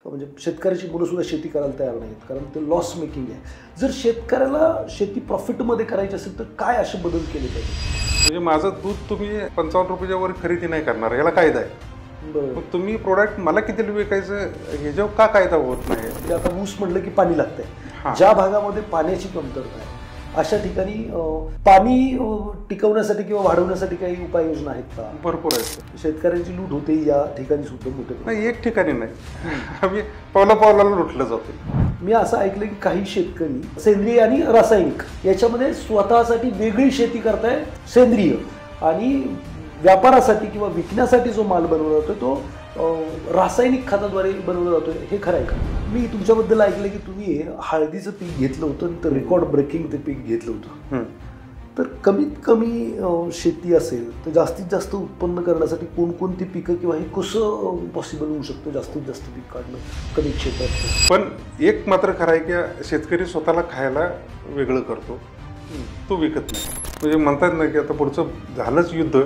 म्हणजे शेतकऱ्याची मुलं सुद्धा शेती करायला तयार नाहीत, कारण ते लॉस मेकिंग आहे. जर शेतकऱ्याला शेती प्रॉफिटमध्ये करायची असेल तर काय असे बदल केले पाहिजे? म्हणजे माझं दूध तुम्ही 55 रुपयाच्या वर खरेदी नाही करणार, याला कायदा आहे. बरोबर. मग तुम्ही प्रोडक्ट मला किती विकायचं ह्याच्यावर का कायदा होत नाही? म्हणजे आता ऊस म्हटलं की पाणी लागतंय. हां. ज्या भागामध्ये पाण्याची कमतरता आहे अशा ठिकाणी पाणी टिकवण्यासाठी किंवा वाढवण्यासाठी काही उपाययोजना आहेत का? भरपूर आहेत. शेतकऱ्यांची लूट होते या ठिकाणी सुद्धा मोठे नाही, एक ठिकाणी नाही, आम्ही पावला लुटलं जातो. मी असं ऐकलं की काही शेतकरी सेंद्रिय आणि रासायनिक याच्यामध्ये स्वतःसाठी वेगळी शेती करताय, सेंद्रिय, आणि व्यापारासाठी किंवा विकण्यासाठी जो माल बनवला जातो तो रासायनिक खताद्वारे बनवला जातो. हे खरं आहे का? मी तुमच्याबद्दल ऐकलं की तुम्ही हळदीचं पीक घेतलं होतं, तर रेकॉर्ड ब्रेकिंग ते पीक घेतलं होतं. तर कमीत कमी शेती असेल तर जास्तीत जास्त उत्पन्न करण्यासाठी कोणकोणती पिकं किंवा हे कसं पॉसिबल होऊ शकतं जास्तीत जास्त पीक काढणं कमी क्षेत्रात? पण एक मात्र खरं आहे की शेतकरी स्वतःला खायला वेगळं करतो, तो विकत नाही. म्हणजे म्हणतात ना की आता पुढचं झालंच युद्ध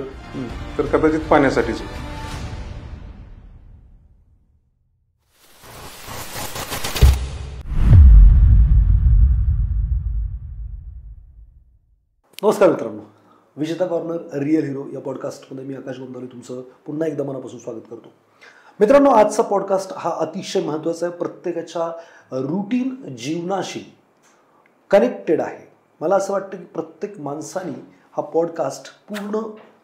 तर कदाचित पाण्यासाठीच. नमस्कार मित्रांनो, विजेता कॉर्नर रिअल हिरो या पॉडकास्टमध्ये मी आकाश गोंदावले तुमचं पुन्हा एकदा मनापासून स्वागत करतो. मित्रांनो, आजचा पॉडकास्ट हा अतिशय महत्त्वाचा आहे, प्रत्येकाच्या रूटीन जीवनाशी कनेक्टेड आहे. मला असं वाटतं की प्रत्येक माणसाने हा पॉडकास्ट पूर्ण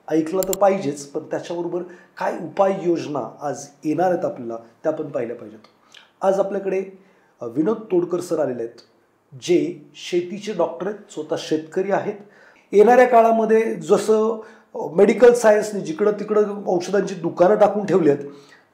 ऐकला तर पाहिजेच, पण त्याच्याबरोबर काय उपाययोजना आज येणार आहेत आपल्याला त्या पण पाहिल्या पाहिजेत. आज आपल्याकडे विनोद तोडकर सर आलेले आहेत, जे शेतीचे डॉक्टर आहेत, स्वतः शेतकरी आहेत. येणाऱ्या काळामध्ये जसं मेडिकल सायन्सने जिकडं तिकडं औषधांची दुकानं टाकून ठेवली आहेत,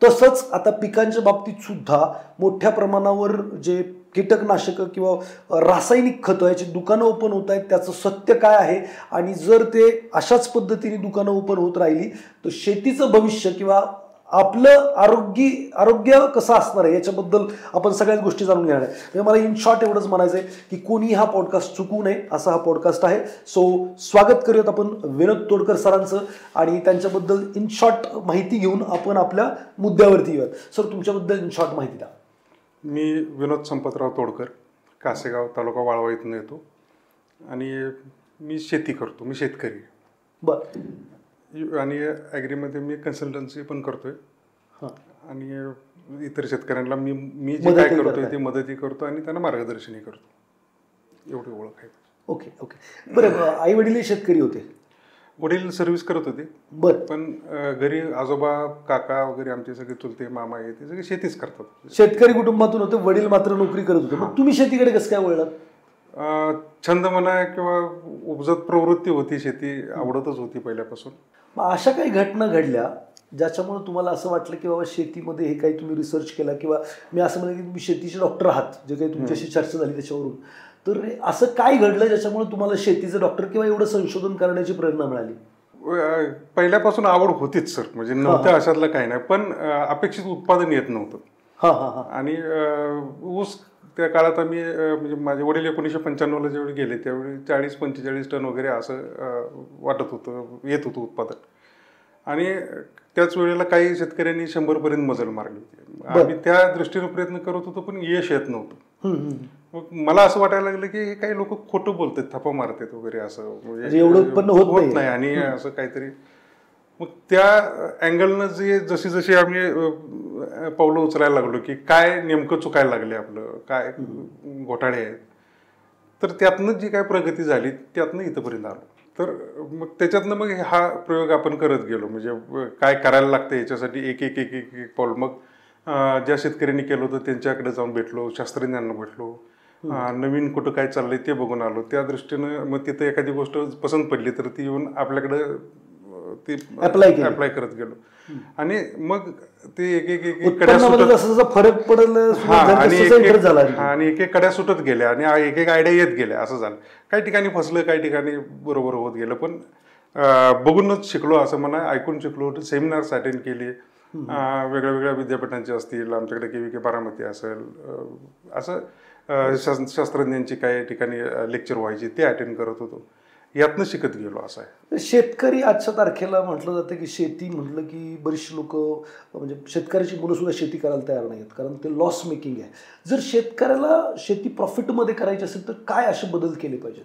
तसंच आता पिकांच्या बाबतीत सुद्धा मोठ्या प्रमाणावर जे कीटकनाशकं किंवा रासायनिक खतं याची दुकानं ओपन होत आहेत. त्याचं सत्य काय आहे, आणि जर ते अशाच पद्धतीने दुकानं ओपन होत राहिली तर शेतीचं भविष्य किंवा आपलं आरोग्य कसं असणार आहे याच्याबद्दल आपण सगळ्याच गोष्टी जाणून घेणार आहे. म्हणजे मला इन शॉर्ट एवढंच म्हणायचं आहे की कोणी हा पॉडकास्ट चुकू नये असा हा पॉडकास्ट आहे. सो स्वागत करूयात आपण विनोद तोडकर सरांचं, आणि त्यांच्याबद्दल इन शॉर्ट माहिती घेऊन आपण आपल्या मुद्द्यावरती येऊयात. सर, तुमच्याबद्दल इन शॉर्ट माहिती द्या. मी विनोद संपतराव तोडकर, कासेगाव, तालुका वाळवा इथून येतो, आणि मी शेती करतो. मी शेतकरी. बरं. आणि ॲग्रीमध्ये मी कन्सल्टन्सी पण करतोय, आणि इतर शेतकऱ्यांना मी जे काय करतोय ते मदतही करतो आणि त्यांना मार्गदर्शनही करतो. एवढी ओळख आहे. ओके. बरं, आई वडील शेतकरी होते? वडील सर्व्हिस करत होते. बरं. पण घरी आजोबा, काका वगैरे आमचे सगळे चुलते मामा हे ते सगळे शेतीच करतात. शेतकरी कुटुंबातून होते, वडील मात्र नोकरी करत होते. मग तुम्ही शेतीकडे कसं काय वळलात? छंद म्हणा किंवा उपजत प्रवृत्ती होती, शेती आवडतच होती पहिल्यापासून. मग अशा काही घटना घडल्या ज्याच्यामुळे तुम्हाला असं वाटलं की बाबा शेतीमध्ये हे काही तुम्ही रिसर्च केला, किंवा मी असं म्हणेन की तुम्ही शेतीचे डॉक्टर आहात, जे काही तुमच्याशी चर्चा झाली त्याच्यावरून, तर असं काय घडलं ज्याच्यामुळे तुम्हाला शेतीचे डॉक्टर किंवा एवढं संशोधन करण्याची प्रेरणा मिळाली? पहिल्यापासून आवड होतीच सर, म्हणजे नव्हतं अशातलं काही नाही, पण अपेक्षित उत्पादन येत नव्हतं. आणि ऊस त्या काळात आम्ही, म्हणजे माझे वडील 1995ला ज्यावेळी गेले त्यावेळी 40-45 टन वगैरे असं येत होतं उत्पादन. आणि त्याच वेळेला काही शेतकऱ्यांनी 100पर्यंत मजल मारली होती. आम्ही त्या दृष्टीने प्रयत्न करत होतो, पण यश येत नव्हतं. मग मला असं वाटायला लागलं की हे काही लोक खोटं बोलतात, थप्पा मारतात वगैरे, असं म्हणजे एवढं उत्पन्न होत नाही, आणि असं काहीतरी. मग त्या अँगलनं जशी जशी आम्ही पावलं उचलायला लागलो की काय नेमकं चुकायला लागले, आपलं काय घोटाळे आहेत, तर त्यातनं जी काय प्रगती झाली त्यातनं इथंपर्यंत आलो. तर मग त्याच्यातनं मग हा प्रयोग आपण करत गेलो, म्हणजे काय करायला लागतं याच्यासाठी एक एक एक एक एक पाऊल. मग ज्या शेतकऱ्यांनी केलं होतं त्यांच्याकडे जाऊन भेटलो, शास्त्रज्ञांना भेटलो, नवीन कुठं काय चाललंय ते बघून आलो. त्या दृष्टीनं मग तिथं एखादी गोष्ट पसंत पडली तर ती येऊन आपल्याकडे ती अप्लाय करत गेलो. आणि मग ते एक एक एक कड्या सुटत, फरक पडला, आणि एक एक कड्या सुटत गेल्या, आणि एक एक आयडिया येत गेल्या. असं झालं. काही ठिकाणी फसलं, काही ठिकाणी बरोबर होत गेलं, पण बघूनच शिकलो असं म्हणा, ऐकून शिकलो. सेमिनार्स अटेंड केले, वेगळ्या वेगळ्या विद्यापीठांचे असतील, आमच्याकडे KVK बारामती असेल, असं शास्त्रज्ञांची काही ठिकाणी लेक्चर व्हायची, ते अटेंड करत होतो. यातनं शिकत गेलो असं आहे. शेतकरी आजच्या तारखेला म्हटलं जातं की शेती म्हटलं की बरीचशी लोक म्हणजे शेतकऱ्याची मुलं सुद्धा शेती करायला तयार नाही आहेत, कारण ते लॉस मेकिंग आहे. जर शेतकऱ्याला शेती प्रॉफिटमध्ये करायची असेल तर काय असे बदल केले पाहिजेत?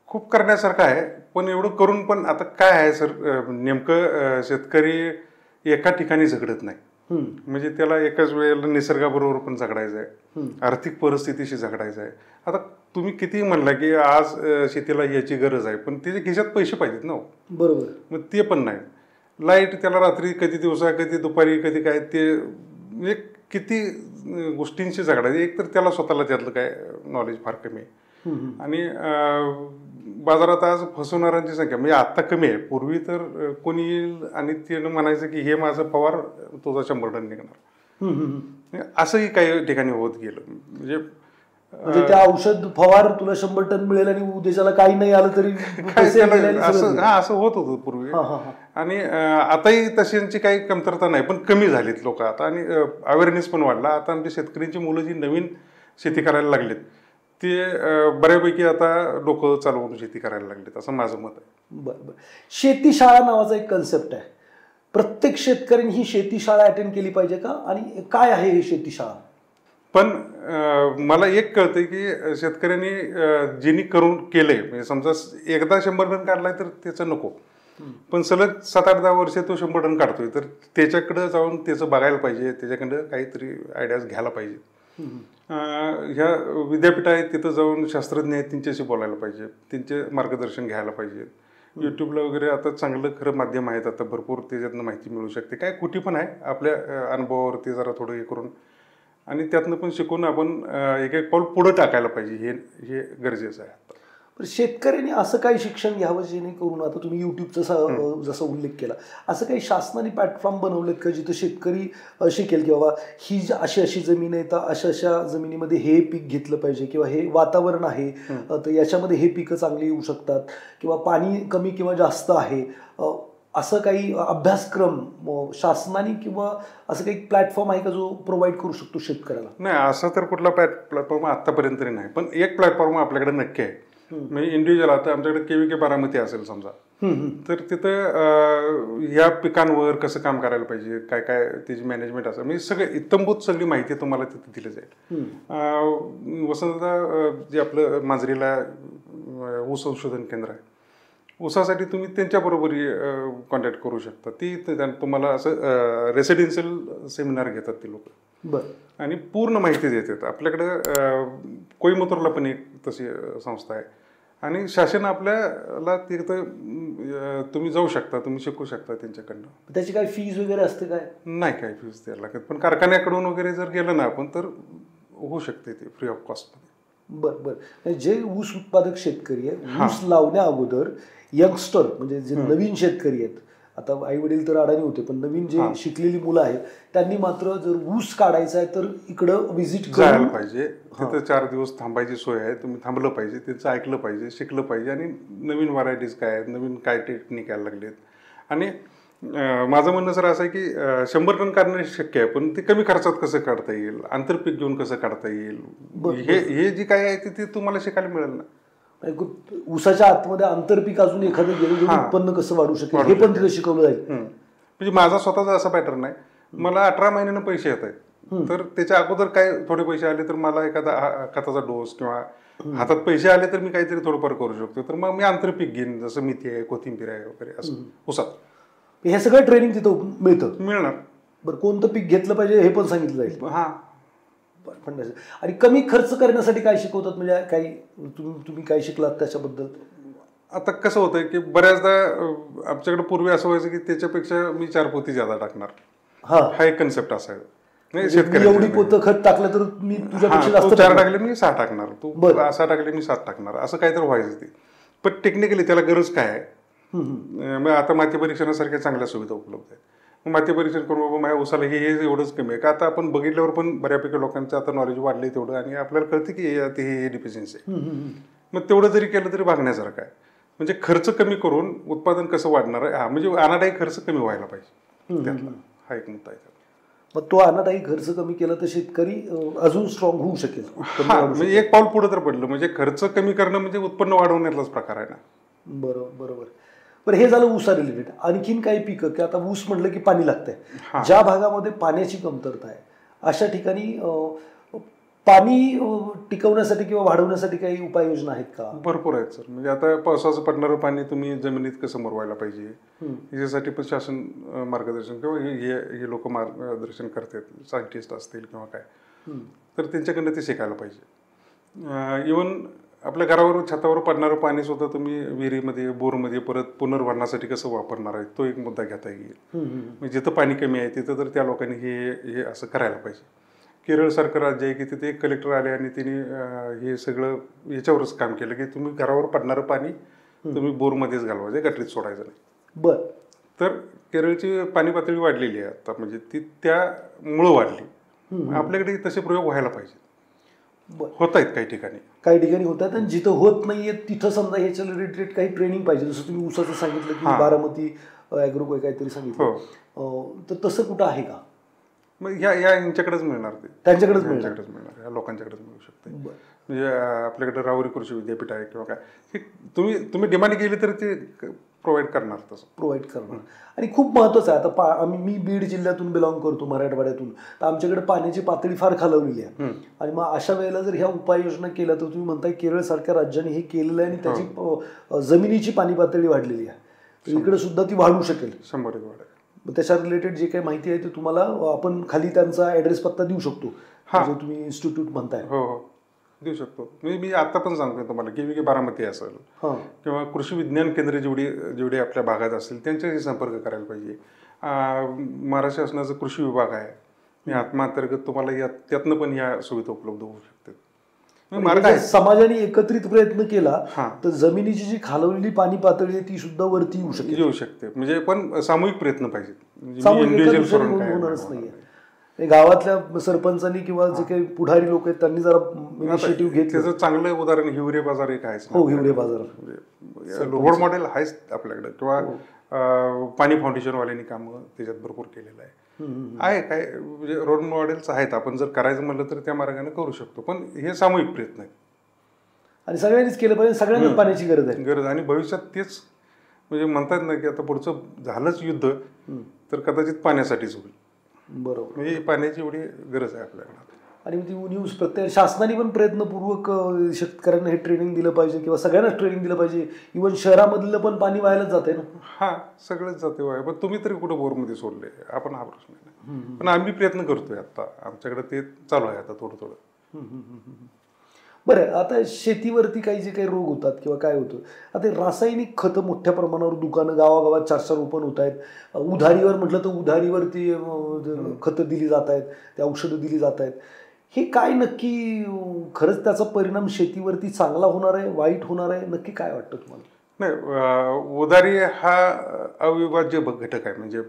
खूप करण्यासारखं आहे, पण एवढं करून पण आता काय आहे सर, नेमकं शेतकरी एका ठिकाणी झगडत नाही. म्हणजे त्याला एकाच वेळेला निसर्गाबरोबर पण झगडायचं आहे, आर्थिक परिस्थितीशी झगडायचं आहे. आता तुम्ही किती म्हणला की आज शेतीला याची गरज आहे, पण त्याच्या खिशात पैसे पाहिजेत ना. बरोबर. मग ते पण नाही. लाईट त्याला रात्री कधी दिवसा कधी दुपारी कधी काय, ते म्हणजे किती गोष्टींशी झगडायचं. एक तर त्याला स्वतःला त्यातलं काय नॉलेज फार कमी आहे, आणि बाजारात आज फसवणाऱ्यांची संख्या म्हणजे आत्ता कमी आहे. पूर्वी तर कोणी येईल आणि त्यानं म्हणायचं की हे माझं पवार तुझा 100 टन निघणार, असंही काही ठिकाणी होत गेलं. म्हणजे त्या औषध फवार तुला 100 टन मिळेल आणि उद्याच्याला काही नाही आलं तरी असं होत होतं पूर्वी. आणि आताही तशांची काही कमतरता नाही, पण कमी झालीत लोक आता, आणि अवेअरनेस पण वाढला. आता आमच्या शेतकऱ्यांची मुलं जी नवीन शेती करायला लागलीत ते बऱ्यापैकी आता डोकं चालवून शेती करायला लागलेत, असं माझं मत आहे. बरं. शेतीशाळा नावाचा एक कन्सेप्ट आहे, प्रत्येक शेतकऱ्यांनी ही शेतीशाळा अटेंड केली पाहिजे का, आणि काय आहे ही शेतीशाळा? पण मला एक कळतंय की शेतकऱ्यांनी ज्यांनी करून केलंय, म्हणजे समजा एकदा 100 टन काढलाय तर त्याचं नको, पण सलग 7-8-10 वर्ष तो 100 टन काढतोय, तर त्याच्याकडं जाऊन त्याचं बघायला पाहिजे, त्याच्याकडं काहीतरी आयडियाज घ्यायला पाहिजे. ह्या विद्यापीठ आहेत तिथं जाऊन शास्त्रज्ञ आहेत त्यांच्याशी बोलायला पाहिजे, त्यांचे मार्गदर्शन घ्यायला पाहिजे. युट्यूबला वगैरे आता चांगलं खरं माध्यम आहेत, आता भरपूर त्याच्यातनं माहिती मिळू शकते. काय कुठे पण आहे, आपल्या अनुभवावरती जरा थोडं हे करून आणि त्यातनं पण शिकून आपण एक एक पाऊल पुढं टाकायला पाहिजे, हे गरजेचं आहे. शेतकऱ्यांनी असं काही शिक्षण घ्यावं जेणेकरून, आता तुम्ही युट्यूबचा जसा उल्लेख केला, असं काही शासनाने प्लॅटफॉर्म बनवलेत का जिथं शेतकरी शिकेल की बाबा ही अशी अशी जमीन आहे तर अशा अशा जमिनीमध्ये हे पीक घेतलं पाहिजे, किंवा हे वातावरण आहे तर याच्यामध्ये हे पिकं चांगली येऊ शकतात, किंवा पाणी कमी किंवा जास्त आहे, असं काही अभ्यासक्रम शासनाने किंवा असं काही प्लॅटफॉर्म आहे का जो प्रोव्हाइड करू शकतो शेतकऱ्याला? नाही, असं तर कुठला प्लॅटफॉर्म आतापर्यंत तरी नाही, पण एक प्लॅटफॉर्म आपल्याकडे नक्की आहे. म्हणजे इंडिव्हिज्युअल आता आमच्याकडे KVK बारामती असेल समजा, तर तिथं या पिकांवर कसं काम करायला पाहिजे, काय काय त्याची मॅनेजमेंट असेल, म्हणजे सगळं इत्तंभूत सगळी माहिती तुम्हाला तिथे दिली जाईल. वसंतदा जे आपलं मांजरीला ऊस संशोधन केंद्र आहे, ऊसासाठी तुम्ही त्यांच्याबरोबर कॉन्टॅक्ट करू शकता. ती तुम्हाला असं रेसिडेन्शियल सेमिनार घेतात ते लोक, आणि पूर्ण माहिती देतात. आपल्याकडं कोईमतूरला पण एक तशी संस्था आहे, आणि शासन आपल्याला तिथं तुम्ही जाऊ शकता, तुम्ही शिकू शकता त्यांच्याकडनं. त्याची काही फीज वगैरे असते काय? नाही, काही फीज द्यायला लागत, पण कारखान्याकडून वगैरे जर गेलं ना आपण तर होऊ शकते ते फ्री ऑफ कॉस्टमध्ये. बरं. जे ऊस उत्पादक शेतकरी आहे, ऊस लावण्या अगोदर यंगस्टर म्हणजे जे नवीन शेतकरी आहेत, आता आई वडील तर अडाणी होते, पण नवीन जे शिकलेली मुलं आहेत त्यांनी मात्र जर ऊस काढायचा आहे तर इकडं व्हिजिट करायला पाहिजे. तिथं 4 दिवस थांबायची सोय आहे, तुम्ही थांबलं पाहिजे, त्यांचं ऐकलं पाहिजे, शिकलं पाहिजे, आणि नवीन व्हरायटीज काय आहेत, नवीन काय टेक्निक यायला लागलेत. आणि माझं म्हणणं सर असं आहे की 100 टन काढणं शक्य आहे, पण ते कमी खर्चात कसं काढता येईल, आंतरपीक घेऊन कसं काढता येईल, हे जे काय आहे ते तुम्हाला शिकायला मिळेल ना. ऊसाच्या आतमध्ये आंतरपीक अजून एखादं गेलं उत्पन्न कसं वाढू शकेल हे पण तिथे शिकवलं जाईल. म्हणजे माझा स्वतःचा असा पॅटर्न आहे, मला 18 महिन्यानं पैसे येत आहेत, तर त्याच्या अगोदर काय थोडे पैसे आले तर मला एखादा खताचा डोस किंवा हातात पैसे आले तर मी काहीतरी थोडंफार करू शकतो, तर मग मी आंतरपीक घेईन, जसं मेथी आहे, कोथिंबीर आहे वगैरे असं ऊसात. हे सगळं ट्रेनिंग तिथं मिळणार. बरं, कोणतं पीक घेतलं पाहिजे हे पण सांगितलं जाईल. आणि कमी खर्च करण्यासाठी काय शिकवतात, म्हणजे काही तुम्ही काय शिकलात त्याच्याबद्दल? आता कसं होतंय की बऱ्याचदा आमच्याकडे पूर्वी असं व्हायचं की त्याच्यापेक्षा मी 4 पोती ज्यादा टाकणार, हा एक कन्सेप्ट असायचा. शेतकरी एवढी पोतं खत टाकलं तर मी तुझ्यापेक्षा जास्त 4 टाकले मी 6 टाकणार, तू 6 टाकले मी 7 टाकणार, असं काहीतरी व्हायचं ते. पण टेक्निकली त्याला गरज काय आहे, मग आता माती परीक्षणासारख्या चांगल्या सुविधा उपलब्ध आहेत. मग माती परीक्षण करून बाबा माझ्या ऊसाला हे एवढंच कमी आहे का, आता आपण बघितल्यावर पण बऱ्यापैकी लोकांचं आता नॉलेज वाढलंय तेवढं, आणि आपल्याला कळतं की हे डिफिशियन्सी आहे. मग तेवढं जरी केलं तरी बघण्यासारखं आहे. म्हणजे खर्च कमी करून उत्पादन कसं वाढणार आहे, म्हणजे अनादायी खर्च कमी व्हायला पाहिजे, त्यातला हा एक मुद्दा आहे. मग तो अनादायी खर्च कमी केला तर शेतकरी अजून स्ट्रॉंग होऊ शकेल. म्हणजे एक पाऊल पुढे तर पडलं, म्हणजे खर्च कमी करणं म्हणजे उत्पन्न वाढवण्यातलाच प्रकार आहे ना. बरोबर. बरं, हे झालं ऊसा रिलेटेड. आणखीन काही पिकं की आता ऊस म्हटलं की पाणी लागतंय, ज्या भागामध्ये पाण्याची कमतरता आहे अशा ठिकाणी पाणी टिकवण्यासाठी किंवा वाढवण्यासाठी काही उपाययोजना आहेत का? भरपूर आहेत सर. म्हणजे आता पावसाचं पडणारं पाणी तुम्ही जमिनीत कसं मुरवायला पाहिजे याच्यासाठी पण शासन मार्गदर्शन किंवा हे लोक मार्गदर्शन करतात, सायंटिस्ट असतील किंवा काय, तर त्यांच्याकडनं ते शिकायला पाहिजे. इवन आपल्या घरावर छतावर पडणारं पाणी सुद्धा तुम्ही विहिरीमध्ये बोरमध्ये परत पुनर्भरणासाठी कसं वापरणार आहे तो एक मुद्दा घेता येईल. म्हणजे जिथं पाणी कमी आहे तिथं तर त्या लोकांनी हे असं करायला पाहिजे. केरळसारखं राज्य आहे की तिथे एक कलेक्टर आले आणि तिने हे सगळं याच्यावरच काम केलं की तुम्ही घरावर पडणारं पाणी तुम्ही बोरमध्येच घालवायचं, गटरीत सोडायचं नाही. बरं. तर केरळची पाणी पातळी वाढलेली आहे आता, म्हणजे ती त्यामुळं वाढली. आपल्याकडे तसे प्रयोग व्हायला पाहिजे. होत आहेत काही ठिकाणी होत आहेत आणि जिथं होत नाहीये तिथं समजा ह्याच्या रिलेटेड काही ट्रेनिंग पाहिजे. जसं तुम्ही ऊसाचं सांगितलं की बारामती ॲग्रो काहीतरी सांगितलं, तर तसं कुठं आहे का? मग यांच्याकडेच मिळणार, ते त्यांच्याकडेच मिळणार, या लोकांच्याकडेच मिळू शकते. म्हणजे आपल्याकडे राहुरी कृषी विद्यापीठ आहे किंवा काय, तुम्ही डिमांड केली तर ते प्रोव्हाइड करणार, तसं प्रोव्हाइड करणार. आणि खूप महत्त्वाचं आहे. आता मी बीड जिल्ह्यातून बिलॉंग करतो, मराठवाड्यातून, तर आमच्याकडे पाण्याची पातळी फार खालवलेली आहे. आणि मग अशा वेळेला जर ह्या उपाययोजना केल्या तर तुम्ही म्हणताय केरळ सारख्या राज्याने हे केलेलं आहे आणि त्याची जमिनीची पाणी पातळी वाढलेली आहे, तर इकडे सुद्धा ती वाढू शकेल. 100% वाढेल. त्याच्या रिलेटेड जे काही माहिती आहे ते तुम्हाला आपण खाली त्यांचा ॲड्रेस पत्ता देऊ शकतो, जो तुम्ही इन्स्टिट्यूट म्हणताय. हो देऊ शकतो. मी आता पण सांगतो तुम्हाला की बारामती असेल किंवा कृषी विज्ञान केंद्र जेवढे आपल्या भागात असतील त्यांच्याशी संपर्क करायला पाहिजे. महाराष्ट्र शासनाचा कृषी विभाग आहे, या आत्माअंतर्गत तुम्हाला त्यातनं पण ह्या सुविधा उपलब्ध होऊ शकतात. समाजाने एकत्रित प्रयत्न केला तर जमिनीची जी खालवलेली पाणी पातळी आहे ती सुद्धा वरती येऊ शकते. म्हणजे पण सामूहिक प्रयत्न पाहिजे, होणारच नाहीये. गावातल्या सरपंचांनी किंवा जे काही पुढारी लोक आहेत त्यांनी जरा इनिशिएटिव्ह घेतलं. त्याचं चांगलं उदाहरण हिवरे बाजार एक आहे. हिवरे बाजार रोड मॉडेल आहेच आपल्याकडे, किंवा पाणी फाउंडेशनवाल्यांनी काम त्याच्यात भरपूर केलेलं आहे. काय म्हणजे रोल मॉडेल्स आहेत, आपण जर करायचं म्हणलं तर त्या मार्गाने करू शकतो. पण हे सामूहिक प्रयत्न आहे आणि सगळ्यांनीच केलं पाहिजे. सगळ्यांना पाण्याची गरज आणि भविष्यात तेच म्हणजे म्हणतात ना की आता पुढचं झालंच युद्ध तर कदाचित पाण्यासाठीच होईल. बरोबर. म्हणजे पाण्याची एवढी गरज आहे आपल्याकडे. आणि ती न्यूज प्रत्येक शासनाने पण प्रयत्नपूर्वक शेतकऱ्यांना हे ट्रेनिंग दिलं पाहिजे किंवा सगळ्यांनाच ट्रेनिंग दिलं पाहिजे. इव्हन शहरामधलं पण पाणी व्हायलाच जाते ना. सगळंच जाते व्हाय. पण तुम्ही तरी कुठं बोरमध्ये सोडले, आपण हा प्रश्न नाही. पण आम्ही प्रयत्न करतोय आता, आमच्याकडे ते चालू आहे आता थोडं. बरं, आता शेतीवरती काही जे काही रोग होतात किंवा काय होतं, आता रासायनिक खतं मोठ्या प्रमाणावर दुकानं गावागावात 4-4 ओपन होत आहेत. उधारीवर म्हटलं तर उधारीवरती खतं दिली जात आहेत, ते औषधं दिली जात आहेत. हे काय नक्की खरंच त्याचा परिणाम शेतीवरती चांगला होणार आहे, वाईट होणार आहे, नक्की काय वाटतं तुम्हाला? नाही, उधारी हा अविभाज्य घटक आहे. म्हणजे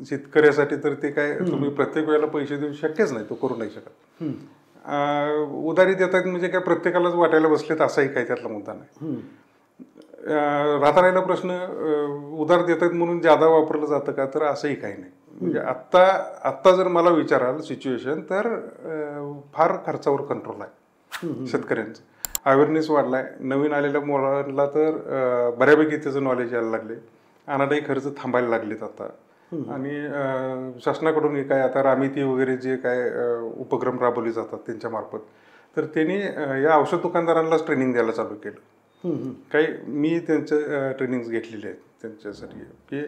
शेतकऱ्यासाठी तर ते काय तुम्ही प्रत्येक वेळेला पैसे देऊ शक्यच नाही, तो करू नाही शकत. उधारी देतात म्हणजे काय प्रत्येकालाच वाटायला बसलेत असाही काही त्यातला मुद्दा नाही. राहता राहिला प्रश्न, उधार देतात म्हणून जादा वापरलं जातं का, तर असंही काही नाही. म्हणजे आत्ता जर मला विचाराल सिच्युएशन, तर फार खर्चावर कंट्रोल आहे शेतकऱ्यांचं. अवेअरनेस वाढलाय, नवीन आलेल्या मुलांना तर बऱ्यापैकी त्याचं नॉलेज यायला लागले, अनादायी खर्च थांबायला लागलेत आता. आणि शासनाकडून काय आता रामिती वगैरे जे काय उपक्रम राबवले जातात त्यांच्या मार्फत, तर त्यांनी या औषध दुकानदारांनाच ट्रेनिंग द्यायला चालू केलं. काही मी त्यांचं ट्रेनिंग घेतलेले आहेत त्यांच्यासाठी की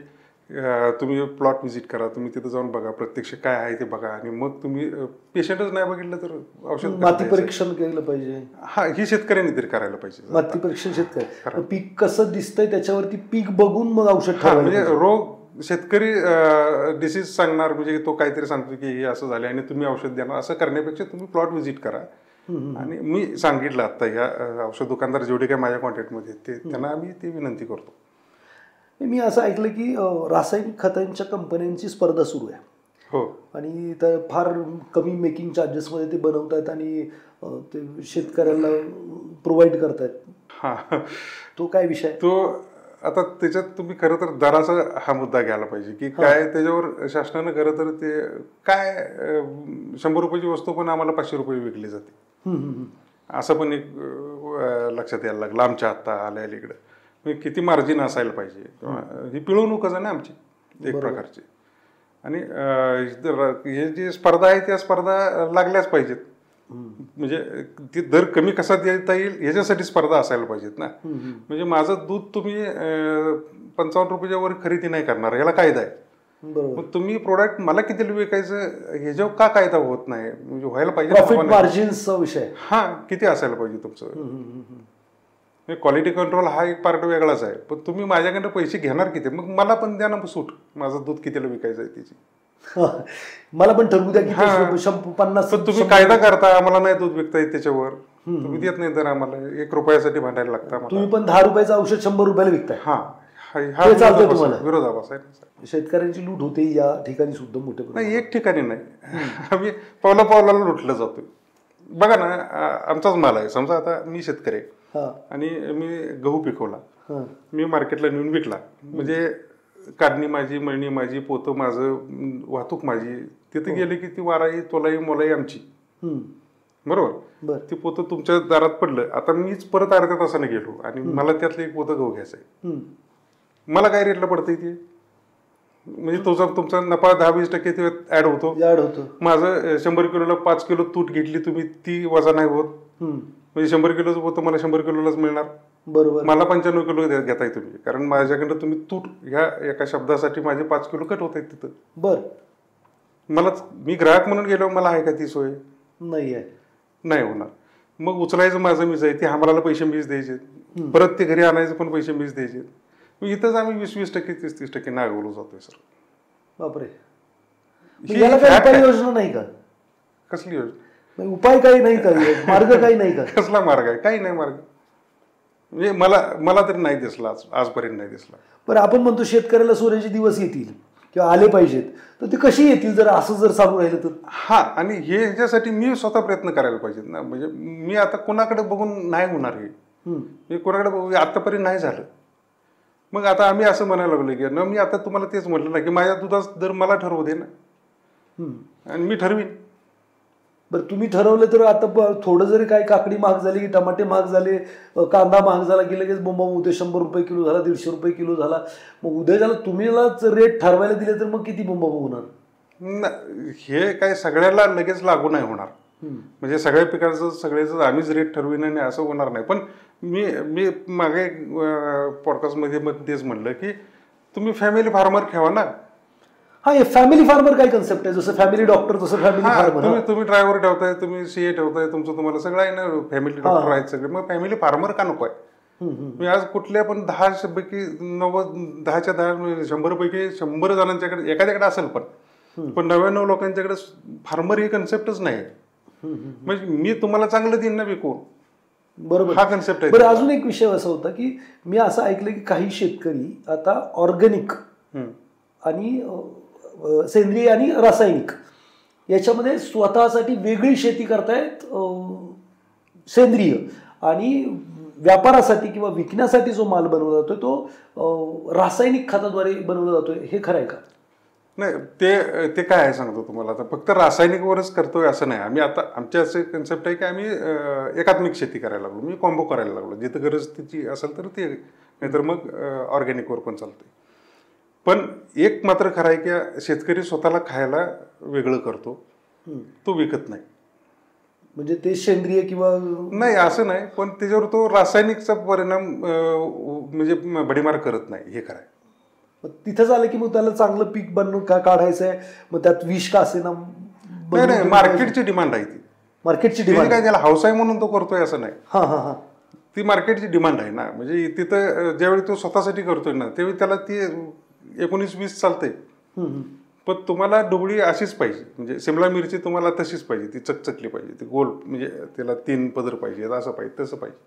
तुम्ही प्लॉट व्हिजिट करा, तुम्ही तिथं जाऊन बघा, प्रत्यक्ष काय आहे ते बघा, आणि मग तुम्ही पेशंटच नाही बघितलं तर औषध माती परीक्षण केलं पाहिजे. ही शेतकऱ्यांनी तरी करायला पाहिजे. माती परीक्षण शेतकरी पीक कसं दिसतंय त्याच्यावरती पीक बघून मग औषध म्हणजे रोग शेतकरी डिसीज सांगणार, म्हणजे तो काहीतरी सांगतो की हे असं झालं आणि तुम्ही औषध देणार, असं करण्यापेक्षा तुम्ही प्लॉट व्हिजिट करा. आणि मी सांगितलं आता ह्या औषध दुकानदार जेवढे काय माझ्या कॉन्टॅक्टमध्ये ते त्यांना आम्ही ती विनंती करतो. मी असं ऐकलं की रासायनिक खतांच्या कंपन्यांची स्पर्धा सुरू आहे. हो. आणि तर फार कमी मेकिंग चार्जेसमध्ये ते बनवतात आणि ते शेतकऱ्याला प्रोव्हाइड करतायत. तो काय विषय? तो आता त्याच्यात तुम्ही खरं तर दराचा हा मुद्दा घ्यायला पाहिजे की काय त्याच्यावर शासनानं खरं तर ते काय 100 रुपयाची वस्तू पण आम्हाला 500 रुपये विकली जाते, असं पण एक लक्षात यायला लागलं आमच्या आत्ता आल्या इकडं. म्हणजे किती मार्जिन असायला पाहिजे किंवा ही पिळवणूकच आहे ना आमची एक प्रकारची. आणि हे जी स्पर्धा आहे त्या स्पर्धा लागल्याच पाहिजेत. म्हणजे ती दर कमी कसा देता येईल याच्यासाठी स्पर्धा असायला पाहिजेत ना. म्हणजे माझं दूध तुम्ही 55 रुपयाच्या वर खरेदी नाही करणार, याला कायदा आहे. मग तुम्ही प्रोडक्ट मला किती विकायचं ह्याच्यावर का कायदा होत नाही? म्हणजे व्हायला पाहिजे मार्जिनचा विषय. हा, किती असायला पाहिजे तुमचं. क्वालिटी कंट्रोल हा एक पार्ट वेगळाच आहे. पण तुम्ही माझ्याकडनं पैसे घेणार किती? मग मला पण द्या ना सूट, माझं दूध कितीला विकायचं आहे त्याची. मला पण ठरवू द्या की 50. पण तुम्ही कायदा करता, आम्हाला नाही दूध विकता येत त्याच्यावर, तुम्ही देत नाही तर आम्हाला 1 रुपयासाठी भांडायला लागतं. तुम्ही पण 10 रुपयाचं औषध 100 रुपयाला विकताय. हा विरोधाभास आहे. शेतकऱ्यांची लूट होते या ठिकाणी सुद्धा मोठे. नाही, एक ठिकाणी नाही, आम्ही पावला लुटलं जातोय. बघा ना, आमचाच माल आहे. समजा आता मी शेतकरी आहे आणि मी गहू पिकवला, मी मार्केटला नेऊन विकला. म्हणजे काढणी माझी, मळणी माझी, पोतं माझं, वाहतूक माझी. तिथे गेले की ती वाराई, तोलाई, मोलाई आमची. बरोबर. ती पोतं तुमच्या दारात पडलं, आता मीच परत अर्ध्या तासाने गेलो आणि मला त्यातलं एक पोतं गहू घ्यायचं आहे. मला काय रेटला पडतंय ते? म्हणजे तुमचा नफा 10-20% ते ऍड होतो. माझं 100 किलोला 5 किलो तूट घेतली तुम्ही, ती वजा नाही होत. म्हणजे 100 किलोचं पोतं मला 100 किलोलाच मिळणार. बरोबर. मला 95 किलो घेताय तुम्ही, कारण माझ्याकडे तुम्ही तूट ह्या एका शब्दासाठी माझे 5 किलो कट होत आहेत तिथं. बर. मी ग्राहक म्हणून गेलो, मला आहे का ती सोय? नाही होणार. मग उचलायचं माझं मीच आहे, ते आम्हाला पैसे मीच द्यायचे, परत ते घरी आणायचं पण पैसे मीच द्यायचे. इथंच आम्ही 20% 30% नागवलो जातोय सर. बापरे. योजना नाही का? कसली योजना? उपाय काही नाही का? मार्ग काही नाही का? कसला मार्ग आहे? काही नाही मार्ग. म्हणजे मला तरी नाही दिसला, आजपर्यंत नाही दिसला. बरं, आपण म्हणतो शेतकऱ्याला सोन्याचे दिवस येतील किंवा आले पाहिजेत, तर ते कशी येतील जर असं जर चालू राहिलं तर? आणि हे ह्याच्यासाठी मी स्वतः प्रयत्न करायला पाहिजेत ना. म्हणजे मी आता कोणाकडे बघून नाही होणार हे. मी कोणाकडे बघून आतापर्यंत नाही झालं. मग आता आम्ही असं म्हणायला लागलो की मी आता तुम्हाला तेच म्हटलं ना की माझ्या दुधाचा दर मला ठरवू दे ना, आणि मी ठरवीन. बरं, तुम्ही ठरवलं तर आता थोडं जरी काय काकडी महाग झाली, टमाटे महाग झाले, कांदा महाग झाला की लगेच बोंबा उद्या 100 रुपये किलो झाला, 150 रुपये किलो झाला. मग उद्या झाला तुम्हीलाच रेट ठरवायला दिले तर मग किती बोंबा होणार? हे काय सगळ्याला लगेच लागू नाही होणार. म्हणजे सगळ्या पिकाचं सगळ्याच आम्हीच रेट ठरविन आणि असं होणार नाही. पण मी मागे पॉडकास्टमध्ये तेच म्हणलं की तुम्ही फॅमिली फार्मर ठेवा ना. हे फॅमिली फार्मर काय कन्सेप्ट आहे? जसं फॅमिली डॉक्टर तसं फॅमिली फार्मर. तुम्ही ड्रायव्हर ठेवताय, तुम्ही सीए ठेवताय, तुमचं तुम्हाला सगळं आहे ना, फॅमिली डॉक्टर आहेत सगळे. मग फॅमिली फार्मर का नको आहे? मी आज कुठल्या पण 10 पैकी 90, 10च्या 10, 100 पैकी 100 जणांच्याकडे एखाद्याकडे असेल, पण 99 लोकांच्याकडे फार्मर ही कन्सेप्टच नाही. म्हणजे मी तुम्हाला चांगलं देईन ना विकून. बरोबर, हा कन्सेप्ट आहे. बरं, अजून एक विषय असा होता की मी असं ऐकलं की काही शेतकरी आता ऑर्गॅनिक आणि सेंद्रिय आणि रासायनिक याच्यामध्ये स्वतःसाठी वेगळी शेती करतायत. सेंद्रिय आणि व्यापारासाठी किंवा विकण्यासाठी जो माल बनवला जातोय तो रासायनिक खताद्वारे बनवला जातोय. हे खरं आहे का? नाही, ते काय आहे सांगतो तुम्हाला. आता फक्त रासायनिकवरच करतोय असं नाही. आम्ही आता आमचे असे कन्सेप्ट आहे की आम्ही एकात्मिक शेती करायला लागलो. मी कॉम्बो करायला लागलो. जिथं गरज तिची असेल तर ते, नाहीतर मग ऑर्गॅनिकवर पण चालतंय. पण एक मात्र खरं आहे की शेतकरी स्वतःला खायला वेगळं करतो, तो विकत नाही. म्हणजे ते सेंद्रिय किंवा नाही असं नाही, पण त्याच्यावर तो रासायनिकचा परिणाम म्हणजे भडीमार करत नाही. हे खरं आहे. तिथं झालं की मग त्याला चांगलं पीक बनवून काढायचंय, मग त्यात विष का असे ना. नाही, मार्केटची डिमांड आहे ती. मार्केटची डिमांड काय, त्याला हाऊसाय म्हणून तो करतोय असं नाही. ती मार्केटची डिमांड आहे ना. म्हणजे तिथं ज्यावेळी तो स्वतःसाठी करतोय ना, त्यावेळी त्याला ती 19-20 चालते. पण तुम्हाला ढोबळी अशीच पाहिजे. म्हणजे शिमला मिरची तुम्हाला तशीच पाहिजे, ती चकचकली पाहिजे, ती गोल, म्हणजे त्याला 3 पदर पाहिजे, असं पाहिजे, तसं पाहिजे.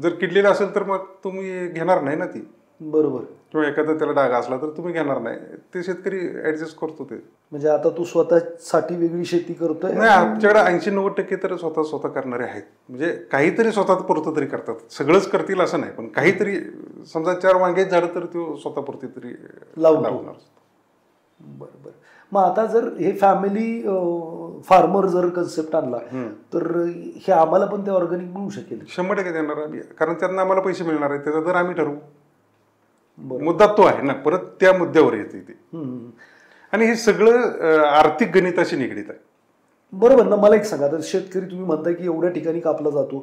जर किडलेलं असेल तर मग तुम्ही घेणार नाही ना ती. बरोबर. किंवा एखादा त्याला डाग असला तर तुम्ही घेणार नाही. ते शेतकरी ऍडजस्ट करतो ते. म्हणजे आता तू स्वतःसाठी वेगळी शेती करतोय? नाही, आमच्याकडे 80-90% तर स्वतः करणारे आहेत. म्हणजे काहीतरी स्वतः पुरतं तरी करतात. सगळंच करतील असं नाही, पण काहीतरी समजा 4 वांग्याची झाडं तर तो स्वतः पुरती तरी लावणार. बरं बरं. मग आता जर हे फॅमिली फार्मर जर कन्सेप्ट आणला तर हे आम्हाला पण ते ऑर्गॅनिक मिळू शकेल? 100% देणार आम्ही, कारण त्यांना आम्हाला पैसे मिळणार आहेत, त्याचा दर आम्ही ठरवू. मुद्दा तो आहे ना, परत त्या मुद्द्यावर येते ते. आणि हे सगळं आर्थिक गणिताशी निगडीत आहे. बरोबर ना. मला एक सांगा, तर शेतकरी तुम्ही म्हणताय की एवढ्या ठिकाणी कापला जातो,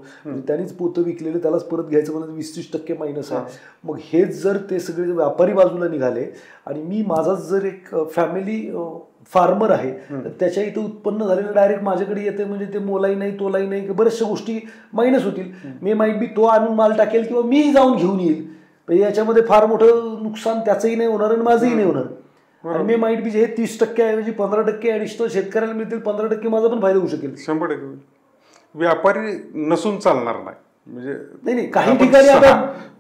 त्यांनीच पोतं विकलेले त्यालाच परत घ्यायचं म्हणजे 20-30% मायनस आहे. मग हेच जर ते सगळे व्यापारी बाजूला निघाले आणि मी माझाच जर एक फॅमिली फार्मर आहे तर त्याच्या इथं उत्पन्न झालेलं डायरेक्ट माझ्याकडे येते, म्हणजे ते मोलाई नाही तोलाई नाही, बऱ्याचशा गोष्टी मायनस होतील. मी माईट बी तो आणून माल टाकेल किंवा मी जाऊन घेऊन येईल, याच्यामध्ये फार मोठं नुकसान त्याचंही नाही होणार आणि माझंही नाही होणार. आणि मी माईट बी हे 30% ऐवजी 15% ऍडिशनल शेतकऱ्याला मिळतील, 15% माझा पण फायदा होऊ शकेल. 100% व्यापारी नसून चालणार नाही. म्हणजे नाही काही ठिकाणी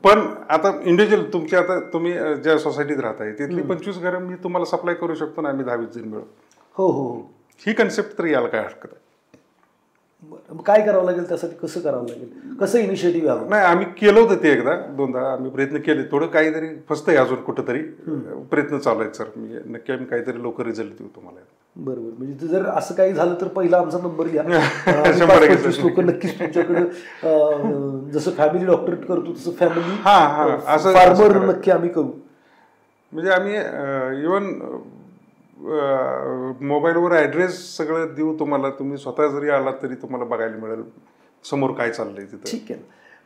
पण आता इंडिव्हिज्युअल तुमची, आता तुम्ही ज्या सोसायटीत राहताय तिथली 25 घरं मी तुम्हाला सप्लाय करू शकतो ना, आम्ही 10-20 जण मिळून. हो हो, ही कन्सेप्ट तर यायला काय हरकत आहे. काय करावं लागेल त्यासाठी, कसं करावं लागेल, कसं इनिशिएटिव्ह घ्यावं? नाही, आम्ही केलं होतं ते एकदा 2दा आम्ही प्रयत्न केले, थोडं काहीतरी फसतंय अजून, कुठंतरी प्रयत्न चालू आहेत सर. म्हणजे नक्की आम्ही काहीतरी लवकर रिझल्ट देऊ तुम्हाला. बरोबर. म्हणजे जर असं काही झालं तर पहिला आमचा नंबर घ्या. 100% लोक नक्कीच तुमच्याकडे, जसं फॅमिली डॉक्टर करतो तसं फॅमिली फार्मर नक्की आम्ही करू. म्हणजे आम्ही इव्हन मोबाईलवर ॲड्रेस सगळं देऊ तुम्हाला, तुम्ही स्वतः जरी आलात तरी तुम्हाला बघायला मिळेल समोर काय चाललंय तिथं. ठीक आहे.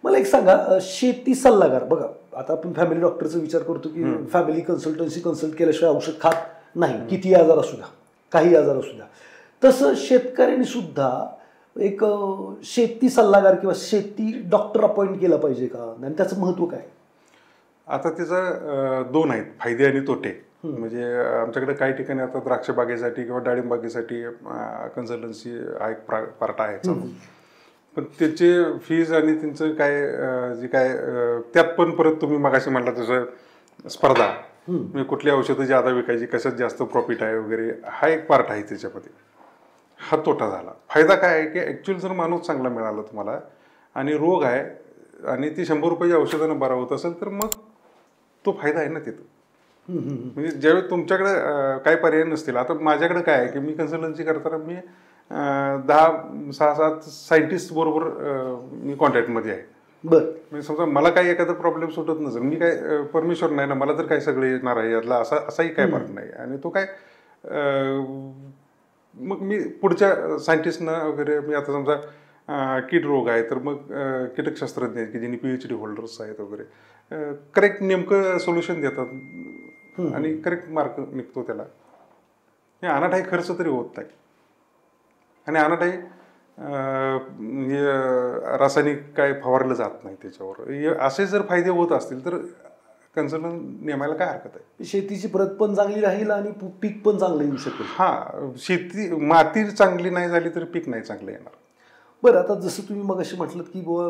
मला एक सांगा, शेती सल्लागार, बघा आता आपण फॅमिली डॉक्टरचा विचार करतो की फॅमिली कन्सल्टन्सी कन्सल्ट केल्याशिवाय औषध खात नाही, किती आजार असू द्या, काही आजार असू द्या. तसं शेतकऱ्यांनी सुद्धा एक शेती सल्लागार किंवा शेती डॉक्टर अपॉइंट केला पाहिजे का, आणि त्याचं महत्व काय? आता त्याचं 2 आहेत, फायदे आणि तोटे. म्हणजे आमच्याकडे काही ठिकाणी आता द्राक्ष बागेसाठी किंवा डाळिंब बागेसाठी कन्सल्टन्सी हा एक पार्ट आहे चालू, पण त्याचे फीज आणि त्यांचं काय जे काय त्यात पण परत तुम्ही मगाशी म्हणला तसं स्पर्धा, म्हणजे कुठली औषधं ज्यादा विकायची, कशात जास्त प्रॉफिट आहे वगैरे, हा एक पार्ट आहे त्याच्यामध्ये. हा तोटा झाला. फायदा काय आहे की ॲक्च्युअल जर माणूस चांगला मिळाला तुम्हाला आणि रोग आहे आणि ती 100 रुपयाच्या औषधानं बरा होत असेल तर मग तो फायदा आहे ना तिथं. म्हणजे ज्यावेळी तुमच्याकडे काही पर्याय नसतील, आता माझ्याकडे काय आहे की मी कन्सल्टन्सी करताना मी 10-6-7 सायंटिस्ट बरोबर मी कॉन्टॅक्टमध्ये आहे. बरं. म्हणजे समजा मला काही एखादा प्रॉब्लेम सुटत नसेल, मी काय परमेश्वर नाही ना, मला तर काय सगळे येणार आहे यातला असाही काय पार्ट नाही. आणि तो काय मग मी पुढच्या सायंटिस्टना वगैरे, मी आता समजा कीड रोग आहे तर मग कीटकशास्त्रज्ञ आहेत की ज्यांनी PhD होल्डर्स आहेत वगैरे, करेक्ट नेमकं सोल्युशन देतात आणि करेक्ट मार्क निघतो त्याला. हे अनाठाई खर्च तरी होत नाही. आणि अनाठाई रासायनिक काय फवारलं जात नाही त्याच्यावर. असे जर फायदे होत असतील तर कन्सल्टंट नेमायला काय हरकत आहे. शेतीची प्रत पण चांगली राहील आणि पीक पण चांगलं येऊ शकेल. शेती माती चांगली नाही झाली तर पीक नाही चांगलं येणार. बरं, आता जसं तुम्ही मग अशी म्हटलं की बुवा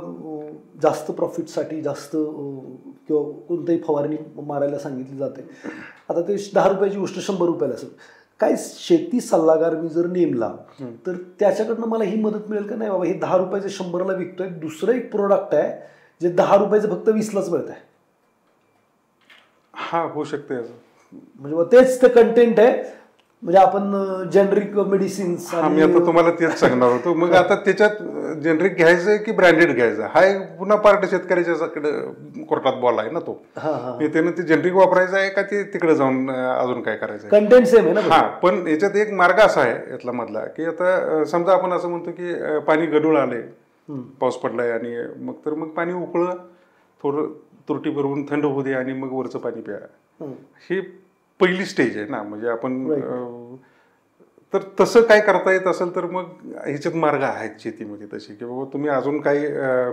जास्त प्रॉफिटसाठी जास्त किंवा कोणत्याही फवारणी मारायला सांगितली जाते, आता ते 10 रुपयाची गोष्ट 100 रुपयाला असेल. काय शेती सल्लागार मी जर नेमला तर त्याच्याकडनं मला ही मदत मिळेल का, नाही बाबा हे 10 रुपयाचे 100ला विकतोय, दुसरं एक प्रोडक्ट आहे जे 10 रुपयाचं फक्त 20लाच मिळत आहे. होऊ शकते. म्हणजे तेच ते कंटेंट आहे, म्हणजे आपण जेनरिक मेडिसिन्स. मी आता तुम्हाला तेच सांगणार होतो. मग आता त्याच्यात जेनरिक घ्यायचं की ब्रँडेड घ्यायचं, हा एक पुन्हा पार्ट शेतकऱ्याच्याकडे कोर्टात बॉल आहे ना तो. त्यानं ते जेनरिक वापरायचं आहे का ते तिकडे जाऊन अजून काय करायचं, कंटेंट सेम आहे ना. पण याच्यात एक मार्ग असा आहे यातला मधला की आता समजा आपण असं म्हणतो की पाणी गढूळ आले, पाऊस पडलाय आणि मग पाणी उकळं, थोडं तुरटी भरवून थंड होऊ दे आणि मग वरचं पाणी प्या. हे पहिली स्टेज आहे ना. म्हणजे आपण तर तसं काय करता येत असेल तर मग ह्याच्यात मार्ग आहेत शेतीमध्ये तसे, की बाबा तुम्ही अजून काही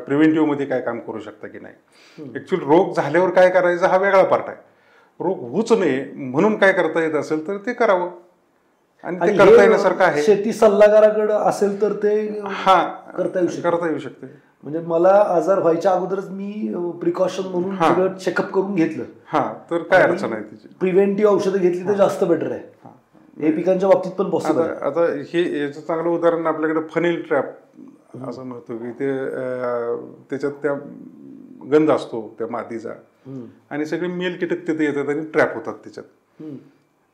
प्रिव्हेंटिव्हमध्ये काय काम करू शकता की नाही. ऍक्च्युअली रोग झाल्यावर काय करायचं हा वेगळा पार्ट आहे. रोग होऊच नये म्हणून काय करता येत असेल तर ते करावं आणि ते करता येण्यासारखं आहे. शेती सल्लागाराकडे असेल तर ते करता येऊ शकते. म्हणजे मला आजार व्हायच्या अगोदरच मी प्रिकॉशन म्हणून सगळं चेकअप करून घेतलं तर काय अडचण आहे त्याची. प्रिव्हेंटिव्ह औषधं घेतली तर जास्त बेटर आहे. हे पिकांच्या बाबतीत पण पॉसिबल आहे. आता हे याचं चांगलं उदाहरण आपल्याकडे फनेल ट्रॅप असं म्हणतो की ते त्याच्यात त्या गंध असतो त्या मातीचा आणि सगळे मेल कीटक तिथे येतात आणि ट्रॅप होतात त्याच्यात.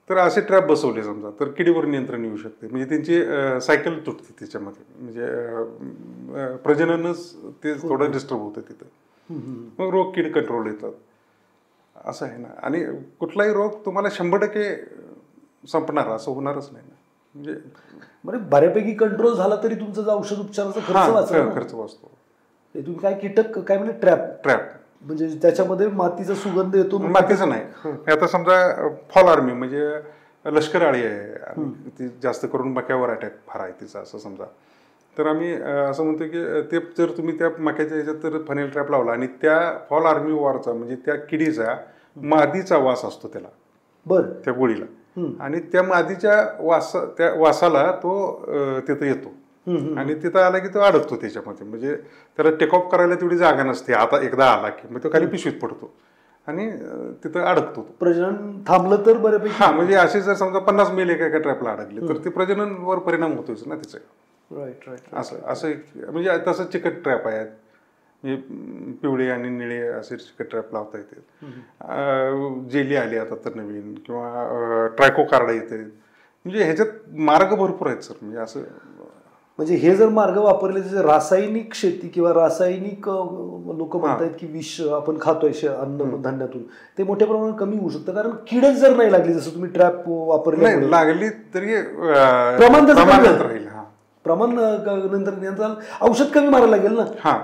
तर असे ट्रॅप बसवले समजा तर किडीवर नियंत्रण येऊ शकते. म्हणजे त्यांची सायकल तुटते त्याच्यामध्ये, म्हणजे प्रजननच ते थोडं डिस्टर्ब होतं तिथं. मग रोग कीड कंट्रोल येतात असं आहे ना. आणि कुठलाही रोग तुम्हाला 100% संपणार असं होणारच नाही ना. म्हणजे बऱ्यापैकी कंट्रोल झाला तरी तुमचा औषध उपचाराचा खर्च वाचतो. खर्च वाचतो. तुम्ही काय कीटक काय म्हणजे ट्रॅप म्हणजे त्याच्यामध्ये मातीचा सुगंध येतो. मातीचा नाही. आता समजा फॉल आर्मी म्हणजे लष्कर आळी आहे आणि ती जास्त करून मक्यावर अटॅक फार आहे तिचा असं समजा. तर आम्ही असं म्हणतो की ते जर तुम्ही त्या मक्याच्या ह्याच्यात तर फनेल ट्रॅप लावला आणि त्या फॉल आर्मी वॉरचा म्हणजे त्या किडीचा मादीचा वास असतो त्याला, बरं, त्या गोळीला, आणि त्या मादीच्या त्या वासाला तो तिथं येतो आणि तिथं आला की तो अडकतो त्याच्यामध्ये. म्हणजे त्याला टेक ऑफ करायला तेवढी जागा नसते. आता एकदा आला की मग तो खाली पिशवीत पडतो आणि तिथं अडकतो. प्रजनन थांबलं तर बऱ्यापैकी. म्हणजे असे जर समजा 50 मेल एका ट्रॅपला अडकले तर ते प्रजननवर परिणाम होतोच ना त्याचे. राईट. असं म्हणजे तसं चिकट ट्रॅप आहेत, पिवळे आणि निळे असे चिकट ट्रॅप लावता येते. जेली आली आता तर नवीन, किंवा ट्रायको कार्ड येते. म्हणजे ह्याच्यात मार्ग भरपूर आहेत सर. म्हणजे असं म्हणजे हे जर मार्ग वापरले तर रासायनिक शेती किंवा रासायनिक लोक म्हणतात की विष आपण खातोय अन्न धान्यातून, ते मोठ्या प्रमाणात कमी होऊ शकतं. कारण कीडच जर नाही लागली, जसं तुम्ही ट्रॅप वापरले लागली तरी प्रमाण राहील. प्रमाण नंतर औषध कमी मारायला लागेल ना.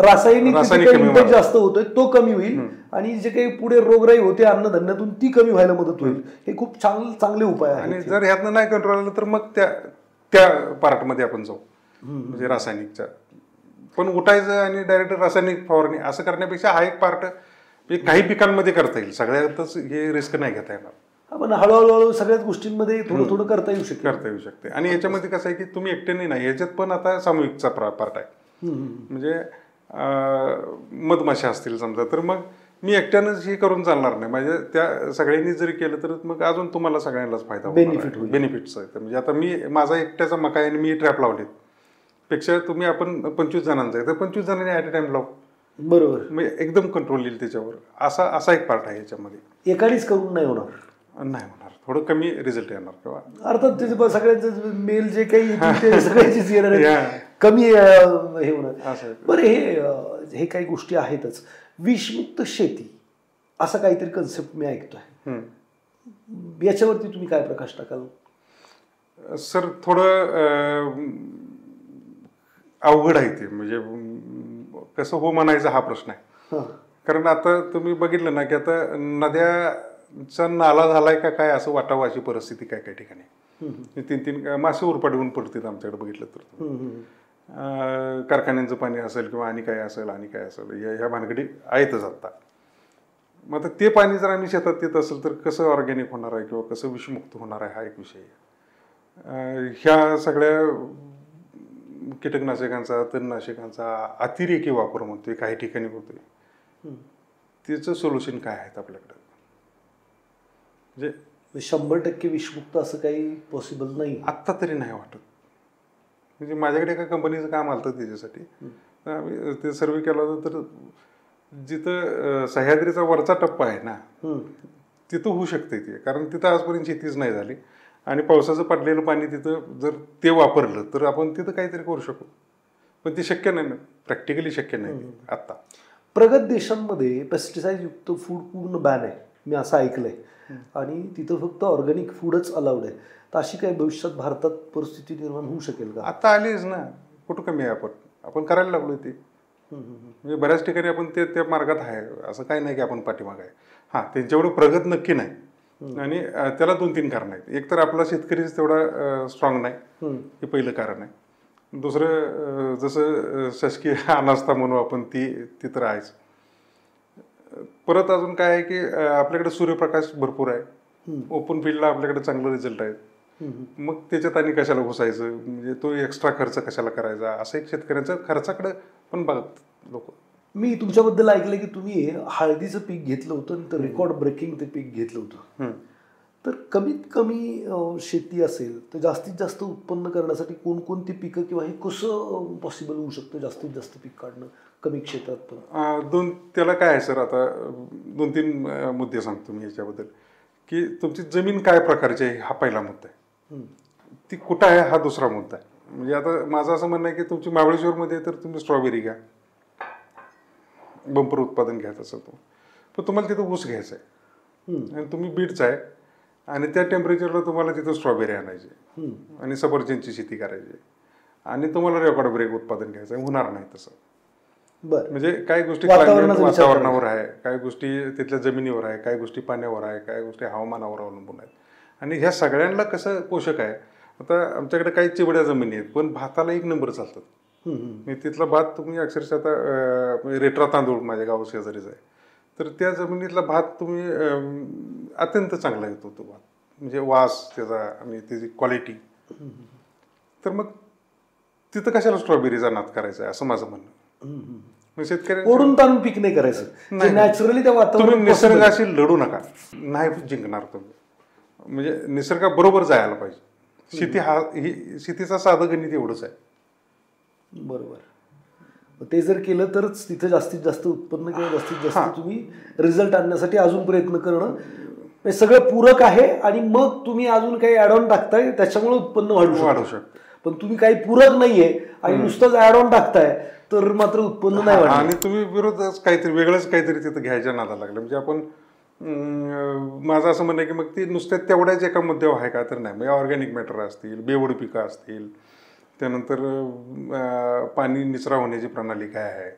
रासायनिक इम्पॅक्ट जास्त होतोय तो कमी होईल आणि जे काही पुढे रोगराई होते अन्नधान्यातून ती कमी व्हायला मदत होईल. हे खूप चांगले उपाय आहेत. आणि जर ह्यातनं नाही कंट्रोल आलं तर मग त्या पार्टमध्ये आपण जाऊ, म्हणजे रासायनिकच्या. पण उठायचं आणि डायरेक्ट रासायनिक फवारणी असं करण्यापेक्षा हा एक पार्ट काही पिकांमध्ये करता येईल. सगळ्यातच हे रिस्क नाही घेता येणार. पण हळूहळू सगळ्याच गोष्टींमध्ये थोडं करता येऊ शकते. आणि याच्यामध्ये कसं आहे की तुम्ही एकट्याने नाही, याच्यात पण आता सामूहिकचा पार्ट आहे. म्हणजे मधमाशा असतील समजा, तर मग मी एकट्यानंच हे करून चालणार नाही. म्हणजे त्या सगळ्यांनी जरी केलं तर मग अजून तुम्हाला सगळ्यांनाच फायदा होईल, बेनिफिट्स आहेत. म्हणजे आता माझा एकट्याचा मका आहे आणि मी ट्रॅप लावलेत पेक्षा तुम्ही आपण 25 जणांचा आहे तर 25 जणांनी ॲट अ टाइम लावू, बरोबर. म्हणजे एकदम कंट्रोल येईल त्याच्यावर. असा एक पार्ट आहे याच्यामध्ये. एकानेच करून नाही होणार, थोडं कमी रिझल्ट येणार. किंवा अर्थात त्याचे सगळ्यांचे मेल जे काही सगळ्यांचीच येणार, कमी हे होणार. बरं, हे काही गोष्टी आहेतच. विषमुक्त शेती असं काहीतरी कन्सेप्ट मी ऐकतोय, याच्यावरती तुम्ही काय प्रकाश टाकाल? सर थोडं अवघड आहे ते. म्हणजे कसं हो म्हणायचं हा प्रश्न आहे. कारण आता तुम्ही बघितलं ना की आता नद्याचा नाला झालाय का काय असं वाटावं अशी परिस्थिती काय काही ठिकाणी. 3 मासे उरपाटवून पडतात आमच्याकडे बघितलं तर. कारखान्यांचं पाणी असेल किंवा आणि काय असेल ह्या भानगडी आहेतच आता. मग आता ते पाणी जर आम्ही शेतात देत असेल तर कसं ऑर्गॅनिक होणार आहे किंवा कसं विषमुक्त होणार आहे हा एक विषय आहे. ह्या सगळ्या कीटकनाशकांचा तणनाशकांचा अतिरेकी वापर म्हणतोय काही ठिकाणी होतोय, त्याचं सोल्युशन काय आहेत आपल्याकडे? म्हणजे 100% विषमुक्त असं काही पॉसिबल नाही आत्ता तरी नाही वाटत. म्हणजे माझ्याकडे एका कंपनीचं काम आलं त्याच्यासाठी, आम्ही ते सर्वे केला होता. तर जिथं सह्याद्रीचा वरचा टप्पा आहे ना तिथं होऊ शकते ते, कारण तिथं आजपर्यंत शेतीच नाही झाली आणि पावसाचं पडलेलं पाणी तिथं जर ते वापरलं तर आपण तिथं काहीतरी करू शकू. पण ते शक्य नाही ना, प्रॅक्टिकली शक्य नाही आत्ता. प्रगत देशांमध्ये पेस्टिसाइड युक्त फूड पूर्ण बॅन आहे, मी असं ऐकलंय. आणि तिथं फक्त ऑर्गॅनिक फूडच अलाउड आहे. तर अशी काही भविष्यात भारतात परिस्थिती निर्माण होऊ शकेल का? आता आलीच ना, कुठं कमी आहे. आपण करायला लागलो ते. म्हणजे बऱ्याच ठिकाणी आपण त्या मार्गात आहे, असं काही नाही की आपण पाठीमाग आहे. त्यांच्याकडे प्रगत नक्की नाही. आणि त्याला 2-3 कारण आहेत. एक तर आपला शेतकरीच तेवढा स्ट्रॉंग नाही, हे पहिलं कारण आहे. दुसरं जसं शासकीय अनास्था म्हणू आपण ती तर आहेच. परत अजून काय आहे की आपल्याकडे सूर्यप्रकाश भरपूर आहे, ओपन फील्डला आपल्याकडे चांगलं रिझल्ट आहेत. मग त्याच्यात आणि कशाला घुसायचं, म्हणजे तो एक्स्ट्रा खर्च कशाला करायचा, असं एक शेतकऱ्यांच्या खर्चाकडे पण बघत लोक. मी तुमच्याबद्दल ऐकलं की तुम्ही हळदीचं पीक घेतलं होतं, तर रेकॉर्ड ब्रेकिंग ते पीक घेतलं होतं. तर कमीत कमी शेती असेल तर जास्तीत जास्त उत्पन्न करण्यासाठी कोणकोणती पिकं किंवा हे कसं पॉसिबल होऊ शकतं जास्तीत जास्त पीक काढणं कमी क्षेत्रात पण? त्याला काय आहे सर, आता 2-3 मुद्दे सांगतो मी याच्याबद्दल. की तुमची जमीन काय प्रकारची आहे हा पहिला मुद्दा आहे, ती कुठं आहे हा दुसरा मुद्दा आहे. म्हणजे आता माझं असं म्हणणं आहे की तुमची महाबळेश्वरमध्ये तर तुम्ही स्ट्रॉबेरी घ्या, बंपर उत्पादन घ्यायचं असेल तो, पण तुम्हाला तिथं ऊस घ्यायचा आहे आणि तुम्ही बीडचा आहे आणि त्या टेम्परेचरला तुम्हाला तिथं स्ट्रॉबेरी आणायची आणि सफरचंदची शेती करायची आणि तुम्हाला रेकॉर्ड ब्रेक उत्पादन घ्यायचं आहे, होणार नाही तसं. म्हणजे काही गोष्टी वातावरणावर आहे, काही गोष्टी तिथल्या जमिनीवर आहे, काही गोष्टी पाण्यावर आहे, काही गोष्टी हवामानावर अवलंबून आहेत. आणि ह्या सगळ्यांना कसं पोषक आहे. आता आमच्याकडे काही चिवड्या जमिनी आहेत पण भाताला 1 नंबर चालतात. तिथला भात तुम्ही अक्षरशः आता रेट्रा तांदूळ माझ्या गाव शेजारीच आहे, तर त्या जमिनीतला भात तुम्ही अत्यंत चांगला येतो तो भात, म्हणजे वास त्याचा आणि त्याची क्वालिटी. तर मग तिथं कशाला स्ट्रॉबेरीचा नाद करायचा आहे असं माझं म्हणणं. शेतकऱ्यांना ओढून ताणून पीक नाही करायचं, नॅचरली त्या वातावरणात निसर्गाशी लढू नका, नाही जिंकणार तुम्ही. म्हणजे निसर्गाबरोबर जायला पाहिजे. शेती ही शेतीचा साधं गणित एवढंच आहे. बरोबर. ते जर केलं तरच तिथं जास्तीत जास्त उत्पन्न किंवा जास्तीत जास्त तुम्ही रिझल्ट आणण्यासाठी अजून प्रयत्न करणं सगळं पूरक आहे. आणि मग तुम्ही अजून काही ऍड ऑन टाकताय त्याच्यामुळे उत्पन्न वाढू शकतं. पण तुम्ही काही पूरक नाहीये आणि नुसतंच ऍड ऑन टाकताय तर मात्र उत्पन्न नाही वाढणार. आणि तुम्ही विरोधच काहीतरी वेगळंच काहीतरी तिथं घ्यायच्या नादाला लागलं. म्हणजे आपण माझं असं म्हणणं आहे की मग ती नुसत्या तेवढ्याच एका मुद्द्यावर आहे का तर नाही. म्हणजे ऑर्गॅनिक मॅटर असतील, बेवड पिकं असतील, त्यानंतर पाणी निचरा होण्याची प्रणाली काय आहे,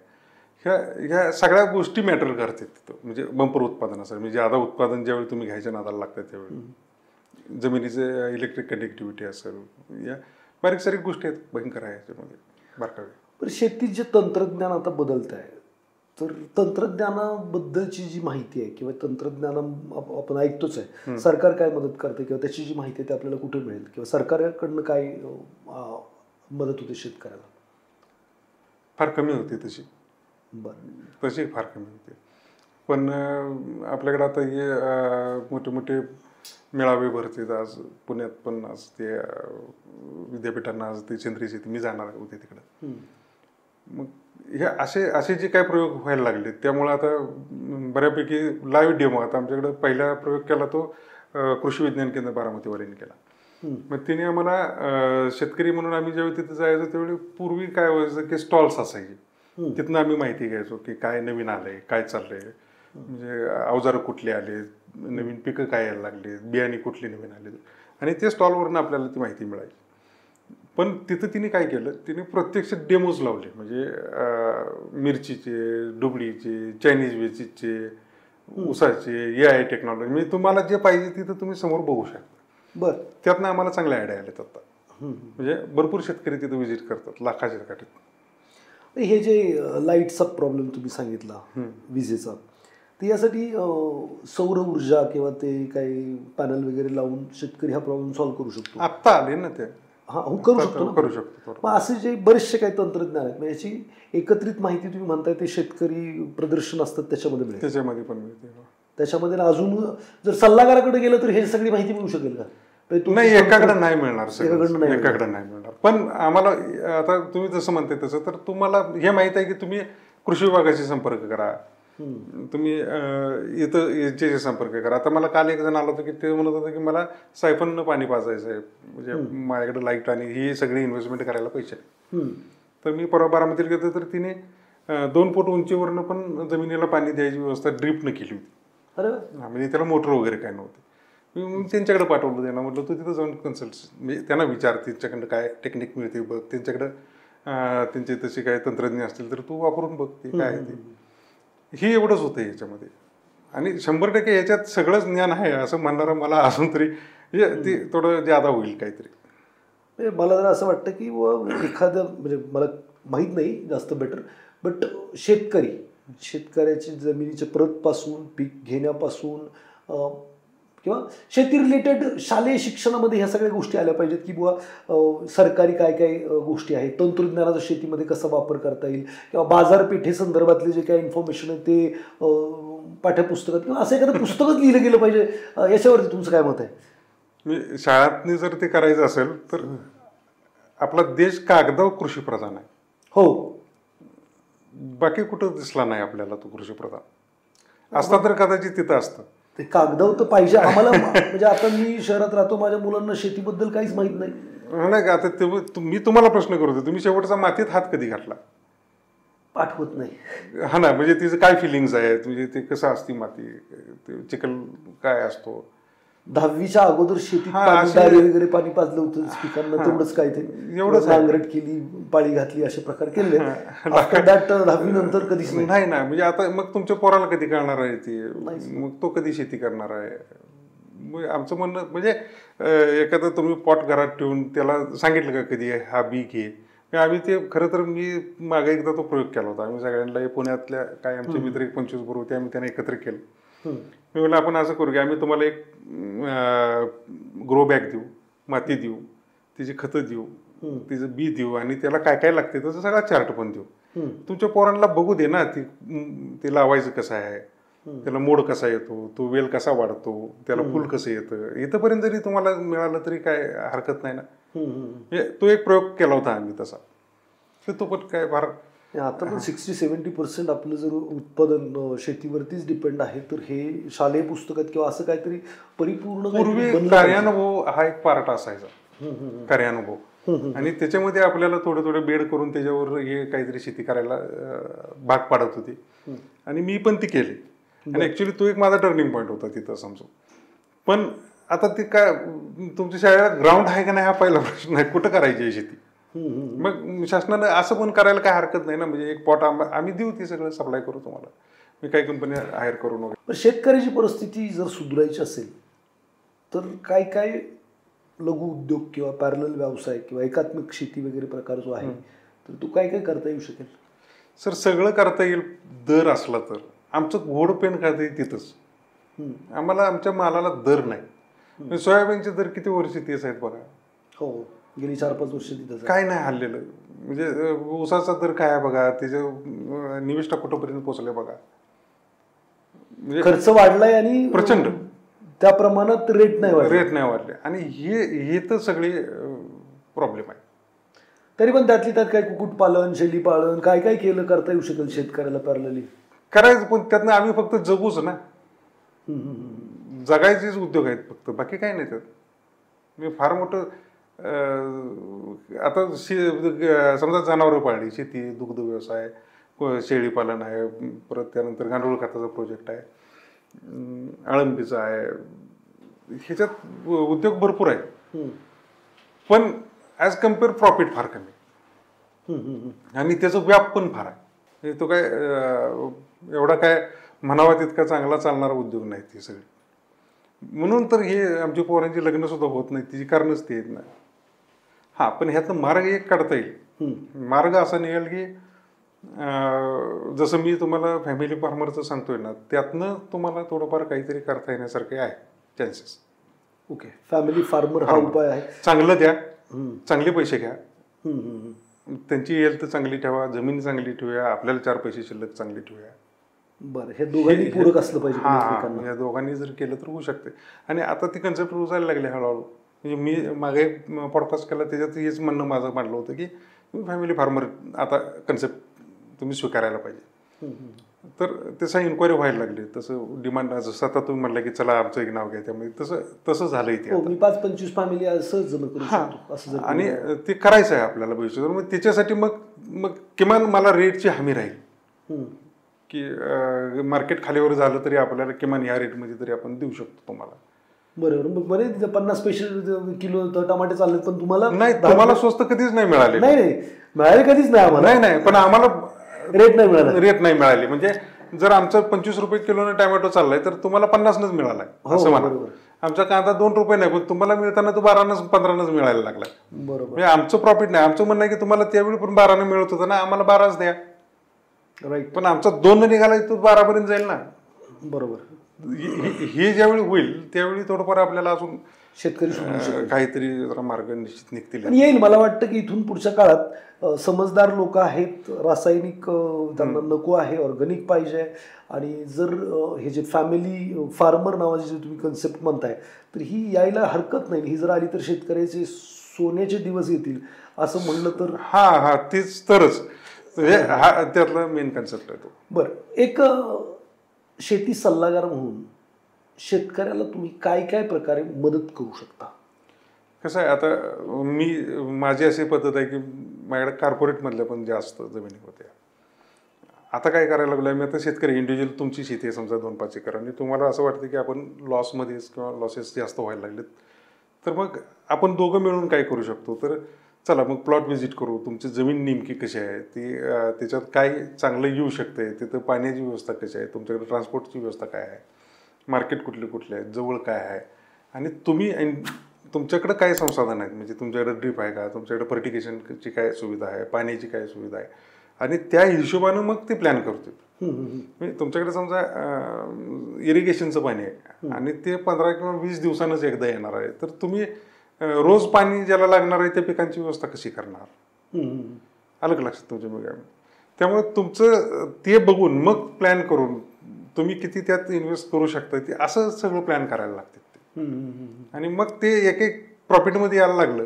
ह्या सगळ्या गोष्टी मॅटर करतात तिथं. म्हणजे बंपर उत्पादन असेल, म्हणजे ज्यादा उत्पादन ज्यावेळी तुम्ही घ्यायच्या नादाला लागतात त्यावेळी जमिनीचे इलेक्ट्रिक कनेक्टिव्हिटी असेल, या बारीक सारीक गोष्टी आहेत, भयंकर आहे याच्यामध्ये बारकावे. पण शेतीत जे तंत्रज्ञान आता बदलत आहे, तर तंत्रज्ञानाबद्दलची जी माहिती आहे किंवा तंत्रज्ञान आपण ऐकतोच आहे, सरकार काय मदत करते किंवा त्याची जी माहिती आहे ती आपल्याला कुठे मिळेल किंवा सरकारकडनं काय मदत होते शेतकऱ्याला? फार कमी होते तशी. तशी फार कमी होते. पण आपल्याकडे आता हे मोठे मोठे मेळावे भरतात. आज पुण्यात पण आज ते विद्यापीठांना आज ते सेंद्रिय शेती, मी जाणार होते तिकडं. मग हे असे जे काही प्रयोग व्हायला लागले त्यामुळे आता बऱ्यापैकी लाईव्ह डेमो. आता आमच्याकडे पहिला प्रयोग केला तो कृषी विज्ञान केंद्र बारामतीवाल्यांनी केला. मग तिने आम्हाला शेतकरी म्हणून आम्ही ज्यावेळी तिथे जायचो त्यावेळी पूर्वी काय व्हायचं की स्टॉल्स असायचे, तिथनं आम्ही माहिती घ्यायचो की काय नवीन आलंय, काय चाललंय, म्हणजे अवजारं कुठले आले, नवीन पिकं काय यायला लागले, बियाणे कुठले नवीन आले, आणि ते स्टॉलवरनं आपल्याला ती माहिती मिळायची. पण तिथं तिने काय केलं, तिने प्रत्यक्ष डेमोज लावले. म्हणजे मिरचीचे, डुबळीचे, चायनीज वेचीचे, ऊसाचे, AI टेक्नॉलॉजी, म्हणजे तुम्हाला जे पाहिजे तिथं तुम्ही समोर बघू शकता. बरं. त्यातनं आम्हाला चांगले आयडिया आलेत आता. म्हणजे भरपूर शेतकरी तिथं व्हिजिट करतात, लाखाच्या काठीत. हे जे लाईटचा प्रॉब्लेम तुम्ही सांगितला विजेचा, तर यासाठी सौर ऊर्जा किंवा ते काही पॅनल वगैरे लावून शेतकरी हा प्रॉब्लेम सॉल्व्ह करू शकतो. आत्ता आले ना ते. करू शकतो. मग असे जे बरेचसे काही तंत्रज्ञान आहेत, याची एकत्रित माहिती तुम्ही म्हणताय ते शेतकरी प्रदर्शन असतात त्याच्यामध्ये मिळते. त्याच्यामध्ये पण मिळते. त्याच्यामध्ये अजून जर सल्लागाराकडे गेलं तर हे सगळी माहिती मिळू शकेल का? नाही, एकाकडे नाही मिळणार, एकाकडे नाही मिळणार. पण आम्हाला आता तुम्ही जसं म्हणते तसं, तर तुम्हाला हे माहित आहे की तुम्ही कृषी विभागाशी संपर्क करा, तुम्ही इथं याच्याशी संपर्क करा. आता मला काल एक जण आला होता की ते म्हणत होतं की मला सायफननं पाणी पाजायचं आहे, म्हणजे माझ्याकडे लाईट आणि ही सगळी इन्व्हेस्टमेंट करायला पैसे नाही. तर मी परवा बारामतीला गेलो तर तिने 2 फूट उंचीवरनं पण जमिनीला पाणी द्यायची व्यवस्था ड्रीपनं केली होती. म्हणजे त्याला मोटर वगैरे काय नव्हते. मी त्यांच्याकडे पाठवलं, त्यांना म्हटलं तू तिथं जाऊन कन्सल्ट, म्हणजे त्यांना विचार त्यांच्याकडं काय टेक्निक मिळते बघ, त्यांच्याकडं त्यांचे तसे काय तंत्रज्ञ असतील तर तू वापरून बघ ते काय आहे ते. हे एवढंच होतं याच्यामध्ये. आणि 100% याच्यात सगळंच ज्ञान आहे असं म्हणणारं मला अजून तरी म्हणजे ते थोडं जादा होईल काहीतरी. मला जरा असं वाटतं की एखादं, म्हणजे मला माहीत नाही जास्त बेटर, बट शेतकऱ्याची जमिनीच्या परतपासून, पीक घेण्यापासून किंवा शेती रिलेटेड शालेय शिक्षणामध्ये ह्या सगळ्या गोष्टी आल्या पाहिजेत की बुवा सरकारी काय काय गोष्टी आहेत, तंत्रज्ञानाचा शेतीमध्ये कसा वापर करता येईल, किंवा बाजारपेठेसंदर्भातले जे काही इन्फॉर्मेशन आहे ते पाठ्यपुस्तकात किंवा असं एखादं पुस्तकच लिहिलं गेलं पाहिजे. याच्यावरती तुमचं काय मत आहे? शाळांनी जर ते करायचं असेल तर आपला देश कागदावर कृषीप्रधान आहे. हो, बाकी कुठं दिसला नाही आपल्याला तो कृषीप्रधान. असता तर कदाचित तिथं असतं. ते कागदावर तर पाहिजे आम्हाला. म्हणजे आता मी शहरात राहतो, माझ्या मुलांना शेतीबद्दल काहीच माहित नाही. नाही का, आता मी तुम्हाला प्रश्न करतो, तुम्ही शेवटचा मातीत हात कधी घातला? आठवत नाही. हा ना, म्हणजे तिचं काय फिलिंग्स आहेत, म्हणजे ते कसं असती माती, चिखल काय असतो. 10वीच्या अगोदर शेतीत दारी वगैरे पाणी पाजलं होतं पिकांना, तेवढंच काय ते एवढंच नांगरट केली, पाळी घातली, असे प्रकार केले. 10वी नंतर कधीच नाही ना. म्हणजे आता मग तुमच्या पोराला कधी कळणार आहे ती, मग तो कधी शेती करणार आहे? आमचं म्हणणं म्हणजे एखादं तुम्ही पॉट घरात ठेवून त्याला सांगितलं का कधी हा बी घे? आम्ही ते खरं तर मी मागे एकदा तो प्रयोग केला होता. आम्ही सगळ्यांना पुण्यातल्या काय आमचे मित्र 25 बरोबर होते, आम्ही त्यांना एकत्र केलं. मी म्हणलं आपण असं करू की आम्ही तुम्हाला एक ग्रो बॅग देऊ, माती देऊ, तिची खतं देऊ, तिचं बी देऊ आणि त्याला काय काय लागते त्याचा सगळा चार्ट पण देऊ. तुमच्या पोरांना बघू दे ना, ते लावायचं कसं आहे, त्याला मोड कसा येतो, तो वेल कसा वाढतो, त्याला फुल कसं येतं, इथंपर्यंत जरी तुम्हाला मिळालं तरी काय हरकत नाही ना. तो एक प्रयोग केला होता आम्ही तसा. तो पण काय फार आता पण 60-70% आपलं जर उत्पादन शेतीवरतीच डिपेंड आहे, तर हे शालेय पुस्तकात किंवा असं काहीतरी परिपूर्ण पूर्वी कार्यानुभव हा एक पार्ट असायचा, कार्यानुभव, आणि त्याच्यामध्ये आपल्याला थोडे थोडे बेड करून त्याच्यावर हे काहीतरी शेती करायला भाग पाडत होती, आणि मी पण ती केली. आणि ऍक्च्युली तो एक माझा टर्निंग पॉईंट होता तिथं समजून. पण आता ती काय तुमच्या शाळेला ग्राउंड आहे का नाही हा पहिला प्रश्न आहे, कुठं करायची आहे शेती. मग शासनानं असं पण करायला काय हरकत नाही ना, म्हणजे एक पॉट आम्ही देऊ, ती सगळं सप्लाय करू तुम्हाला, मी काही कंपनी हायर करून वगैरे. पण शेतकऱ्याची परिस्थिती जर सुधारायची असेल तर काय काय लघु उद्योग किंवा पॅरलल व्यवसाय किंवा एकात्मिक शेती वगैरे प्रकार जो आहे, तर तो काय काय करता येऊ शकेल? सर सगळं करता येईल दर असला तर. आमचं घोड पेन खातं तिथंच, आम्हाला आमच्या मालाला दर नाही. सोयाबीनचे दर किती वर्ष तेच आहेत बघा. हो, गेली 4-5 वर्ष तिथं काय नाही हल्लेलं. म्हणजे ऊसाचा दर काय आहे बघा, त्याच्या निविष्ठा कुठंपर्यंत पोहोचले बघा. म्हणजे खर्च वाढलाय आणि प्रचंड त्या प्रमाणात रेट नाही वाढले, आणि हे तर सगळे प्रॉब्लेम आहे. तरी पण त्यातली त्यात काय कुक्कुटपालन, शेळीपालन काय काय केलं करता येऊ शकेल शेतकऱ्याला पॅरलली करायचं. पण त्यातनं आम्ही फक्त जगूच ना, जगायचेच उद्योग आहेत फक्त, बाकी काही नाही त्यात. मी फार मोठं आता समजा जनावरं पाळली, शेती, दुग्ध व्यवसाय, शेळीपालन आहे, परत त्यानंतर गांडूळ खताचा प्रोजेक्ट आहे, अळंबीचा आहे, ह्याच्यात उद्योग भरपूर आहे. पण ॲज कम्पेअर प्रॉफिट फार कमी, आणि त्याचा व्याप पण फार आहे. तो काय एवढा काय म्हणावा तितका चांगला चालणारा उद्योग नाही ते सगळे. म्हणून तर हे आमच्या पोरांची लग्न सुद्धा होत नाही, तिची कारणच ते आहेत ना. हा, पण ह्यातनं मार्ग एक काढता येईल. मार्ग असा निघेल की जसं मी तुम्हाला फॅमिली फार्मरचं सांगतोय ना, त्यातनं तुम्हाला थोडंफार काहीतरी करता येण्यासारखे आहे चान्सेस. ओके, फॅमिली फार्मर हा उपाय आहे. चांगलं द्या, चांगले पैसे घ्या, त्यांची हेल्थ चांगली ठेवा, जमीन चांगली ठेवूया, आपल्याला 4 पैसे शिल्लक चांगली ठेवूया. बरं, हे दोघांनी पूरक असलं पाहिजे. हा, या दोघांनी जर केलं तर होऊ शकते. आणि आता ती कन्सेप्ट रुजायला लागली हळूहळू. म्हणजे मी मागे पॉडकास्ट केला, त्याच्यात हेच म्हणणं माझं मांडलं होतं की फॅमिली फार्मर आता कन्सेप्ट तुम्ही स्वीकारायला पाहिजे. तर तसं इन्क्वायरी व्हायला लागली, तसं डिमांड. जसं आता तुम्ही म्हणलं की चला आमचं एक नाव घ्या, त्यामुळे तसं झालं इथे. 5-25 फॅमिली असं जमं करू शकतो असं, आणि ते करायचं आहे आपल्याला भविष्यात. मग त्याच्यासाठी मग किमान मला रेटची हमी राहील की मार्केट खालीवर झालं तरी आपल्याला किमान या रेटमध्ये तरी आपण देऊ शकतो तुम्हाला. बरोबर. मग बरे 50 पैसे किलो टमाटे चालले, पण तुम्हाला नाही, तुम्हाला स्वस्त कधीच नाही मिळाले. नाही मिळाले कधीच नाही आम्हाला. नाही, पण आम्हाला रेट नाही मिळाली. म्हणजे जर आमचं 25 रुपये किलोने टोमॅटो चाललाय तर तुम्हाला 50नच मिळालाय असं म्हणा. आमचा कांदा 2 रुपये नाही, पण तुम्हाला मिळताना तो 12-15 मिळायला लागला. बरोबर. म्हणजे आमचं प्रॉफिट नाही. आमचं म्हणणं आहे की तुम्हाला त्यावेळी पण 12 मिळत होतं ना, आम्हाला 12च द्या. राईट. पण आमचा 2 निघाला तो 12 पर्यंत जाईल ना. बरोबर. हे ज्यावेळी होईल त्यावेळी थोडंफार आपल्याला अजून शेतकरी काहीतरी जरा मार्ग निश्चित निघतील, येईल. मला वाटतं की इथून पुढच्या काळात समजदार लोक आहेत, रासायनिक त्यांना नको आहे, ऑर्गॅनिक पाहिजे. आणि जर हे जे फॅमिली फार्मर नावाची जे तुम्ही कन्सेप्ट म्हणताय, तर ही यायला हरकत नाही. ही जर आली तर शेतकऱ्याचे सोन्याचे दिवस येतील असं म्हणलं तर. हा, तेच तरच हा त्यातला मेन कन्सेप्ट आहे तो. बरं, एक शेती सल्लागार म्हणून शेतकऱ्याला तुम्ही काय काय प्रकारे मदत करू शकता? कसं आहे, आता माझी अशी पद्धत आहे की माझ्याकडे कॉर्पोरेटमधल्या पण जास्त जमिनी होत्या. आता काय करायला लागलो मी, आता शेतकरी इंडिव्हिज्युअल तुमची शेती आहे समजा 2-5 एकर आणि तुम्हाला असं वाटतं की आपण लॉसमध्येच किंवा लॉसेस जास्त व्हायला लागलेत, तर मग आपण दोघं मिळून काय करू शकतो, तर चला मग प्लॉट व्हिजिट करू, तुमची जमीन नेमकी कशी आहे, ती त्याच्यात काय चांगलं येऊ शकते, तिथं पाण्याची व्यवस्था कशी आहे, तुमच्याकडे ट्रान्सपोर्टची व्यवस्था काय आहे, मार्केट कुठले आहेत, जवळ काय आहे, आणि तुमच्याकडे काय संसाधन आहेत, म्हणजे तुमच्याकडे ड्रीप आहे का, तुमच्याकडे फर्टिगेशनची काय सुविधा आहे, पाण्याची काय सुविधा आहे, आणि त्या हिशोबानं मग ते प्लॅन करतो. म्हणजे तुमच्याकडे समजा इरिगेशनचं पाणी आहे आणि ते 15 किंवा 20 दिवसांनाच एकदा येणार आहे, तर तुम्ही रोज पाणी ज्याला लागणार आहे त्या पिकांची व्यवस्था कशी करणार? अलग लक्षात तुमच्या मग. त्यामुळे तुमचं ते बघून मग प्लॅन करून तुम्ही किती त्यात इन्व्हेस्ट करू शकता ते असं सगळं प्लॅन करायला लागते. आणि मग ते एक एक प्रॉफिटमध्ये यायला लागलं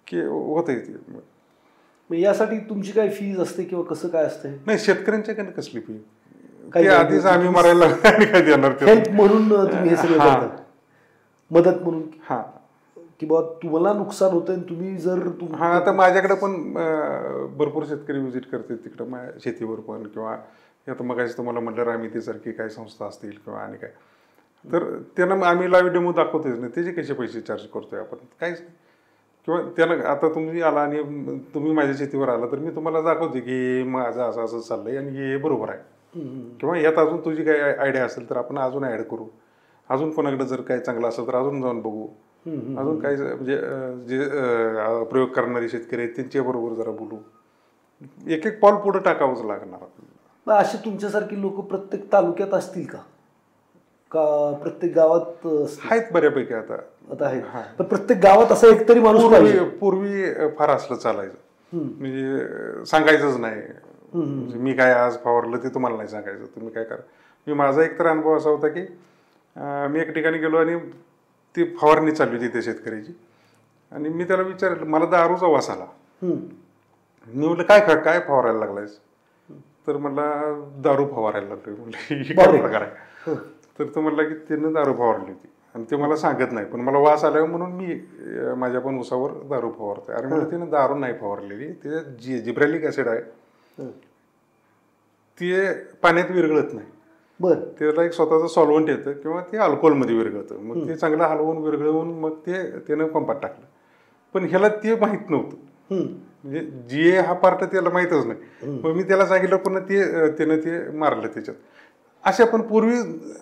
की होतंय ते. यासाठी तुमची काय फीज असते किंवा कसं काय असते? नाही, शेतकऱ्यांच्याकडे कसली फी, आधीच आम्ही मारायला काय देणार? हेल्प म्हणून तुम्ही हे सगळं करता, मदत म्हणून? हा, की बाबा तुम्हाला नुकसान होतं तुम्ही जर आता माझ्याकडे पण भरपूर शेतकरी व्हिजिट करते तिकडं माझ्या शेतीवर पण, किंवा आता मगाशी तुम्हाला म्हटलं रामितीसारखी काही संस्था असतील किंवा आणि काय, तर त्यांना आम्ही लाईव्ह डेमो दाखवतोच नाही, त्याचे कसे पैसे चार्ज करतोय आपण, काहीच नाही. किंवा त्यानं आता तुम्ही आला आणि तुम्ही माझ्या शेतीवर आला तर मी तुम्हाला दाखवते की माझं असं असं चाललंय आणि हे बरोबर आहे, किंवा यात अजून तुझी काही आयडिया असेल तर आपण अजून ऍड करू, अजून कोणाकडे जर काही चांगलं असेल तर अजून जाऊन बघू, अजून काही म्हणजे जे प्रयोग करणारे शेतकरी आहेत त्यांच्या बरोबर जरा बोलू, एक एक पाऊल पुढे टाकावंच लागणार आपल्याला. असे तुमच्यासारखी लोक प्रत्येक तालुक्यात असतील का प्रत्येक गावात? आहेत बऱ्यापैकी आता आहेत, पण प्रत्येक गावात असं एकतरी माणूस पाहिजे. पूर्वी फार असलं चालायचं, म्हणजे सांगायचंच नाही, मी काय आज फवारलं ते तुम्हाला नाही सांगायचं, तुम्ही काय करा. माझा एक तर अनुभव असा होता की मी एक ठिकाणी गेलो आणि ती फवारणी चालली होती त्या शेतकऱ्याची, आणि मी त्याला विचारलं, मला दारूचा वास आला. मी म्हटलं काय फवारायला लागलायस? तर मला दारू फवारायला लागलोय. म्हटलं काय प्रकार आहे? तर तो म्हटला की त्यानं दारू फवारली होती आणि ते मला सांगत नाही, पण मला वास आल्यावर म्हणून मी माझ्या पण उसावर दारू फवारतोय. अरे म्हणजे तिनं दारू नाही फवारलेली, ते जिब्रॅलिक ऍसिड आहे, ते पाण्यात विरघळत नाही, त्याला एक स्वतःचं सॉल्व्हंट येतं किंवा ते अल्कोहोलमध्ये विरघळतं, मग ते चांगलं हलवून विरघळवून मग त्यानं पंपात टाकलं. पण ह्याला ते माहीत नव्हतं, म्हणजे जीए हा पार्ट त्याला माहीतच नाही. मग मी त्याला सांगितलं, पण त्यानं ते मारलं त्याच्यात. अशा पण पूर्वी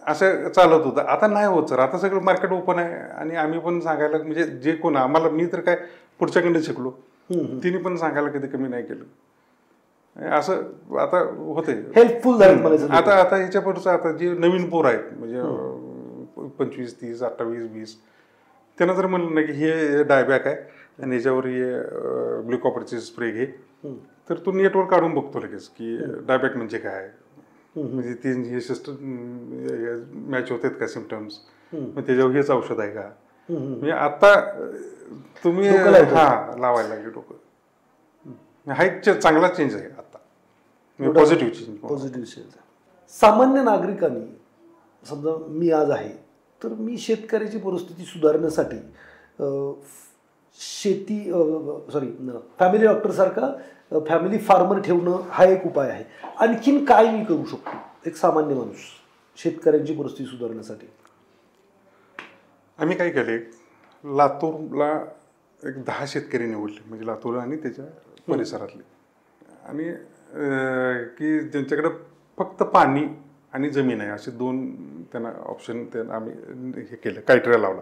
असं चालत होतं, आता नाही होत सर. आता सगळं मार्केट ओपन आहे आणि आम्ही पण सांगायला, म्हणजे जे कोण आम्हाला, मी तर काय पुढच्याकडे शिकलो, तिने पण सांगायला कधी कमी नाही केलं. असं आता होते, हेल्पफुल झालं. आता ह्याच्या पुढचं आता जे नवीन पोर आहेत, म्हणजे 25, 30, 28, 20, त्यांना जर म्हणलं ना की हे डायबॅक आहे आणि याच्यावर हे ब्लू कॉपरचे स्प्रे घे, तर तू नेटवर काढून बघतो लगेच की डायबॅक म्हणजे काय, म्हणजे ती हे सिस्टम मॅच होतात का सिम्पटम्स, मग त्याच्यावर हेच औषध आहे का. म्हणजे आता तुम्ही लावायला लागले डोकं. हा एक चांगला चेंज आहे आता, पॉझिटिव्ह चेंज. सामान्य नागरिकांनी समजा मी आज आहे तर मी शेतकऱ्याची परिस्थिती सुधारण्यासाठी फॅमिली डॉक्टर सारखा फॅमिली फार्मर ठेवणं हा एक उपाय आहे. आणखीन काय मी करू शकतो एक सामान्य माणूस शेतकऱ्यांची परिस्थिती सुधारण्यासाठी? आम्ही काय केले, लातूरला एक 10 शेतकरी निवडले, म्हणजे लातूर आणि त्याच्या परिसरातले, आणि की ज्यांच्याकडे फक्त पाणी आणि जमीन आहे असे 2 त्यांना ऑप्शन आम्ही हे केलं, क्रायटेरिया लावला.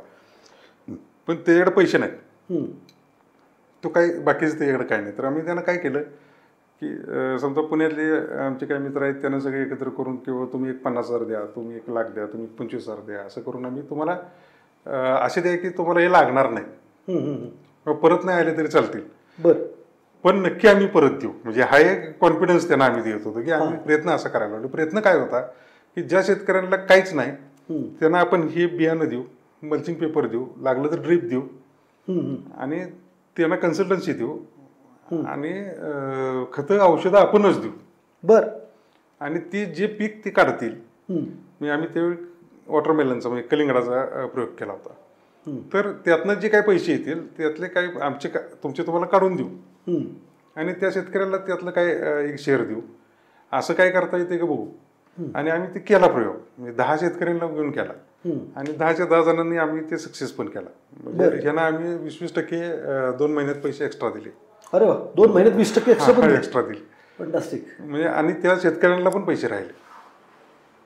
पण त्याच्याकडे पैसे नाहीत, तो काही बाकीचं त्याच्याकडे काय नाही. तर आम्ही त्यांना काय केलं की समजा पुण्यातले आमचे काही मित्र आहेत, त्यांना सगळे एकत्र करून, किंवा तुम्ही एक 50,000 द्या, तुम्ही 1,00,000 द्या, तुम्ही 25,000 द्या, असं करून आम्ही तुम्हाला असे द्या की तुम्हाला हे लागणार नाही, परत नाही आले तरी चालतील, बरं, पण नक्की आम्ही परत देऊ. म्हणजे हा एक कॉन्फिडन्स त्यांना आम्ही देत होतो की आम्ही प्रयत्न असा करायला लागलो. प्रयत्न काय होता की ज्या शेतकऱ्यांना काहीच नाही त्यांना आपण हे बियाणं देऊ, मल्चिंग पेपर देऊ, लागलं तर ड्रीप देऊ, आणि त्यांना कन्सल्टन्सी देऊ, आणि खतं औषधं आपणच देऊ, बरं, आणि ती जे पीक ते काढतील. आम्ही त्यावेळी वॉटरमेलनचा म्हणजे कलिंगडाचा प्रयोग केला होता. तर त्यातनं जे काही पैसे येतील त्यातले काही आमचे तुमचे तुम्हाला काढून देऊ आणि त्या शेतकऱ्याला त्यातलं काय एक शेअर देऊ, असं काय करता येते का बघू. आणि आम्ही ते केला प्रयोग, म्हणजे 10 शेतकऱ्यांना घेऊन केला आणि 10च्या 10 जणांनी आम्ही ते सक्सेस पण केला. म्हणजे ह्यांना आम्ही 20% 2 महिन्यात पैसे एक्स्ट्रा दिले. अरे वा, 2 महिन्यात 20% एक्स्ट्रा दिले. फंटास्टिक. म्हणजे आणि त्या शेतकऱ्यांना पण पैसे राहिले.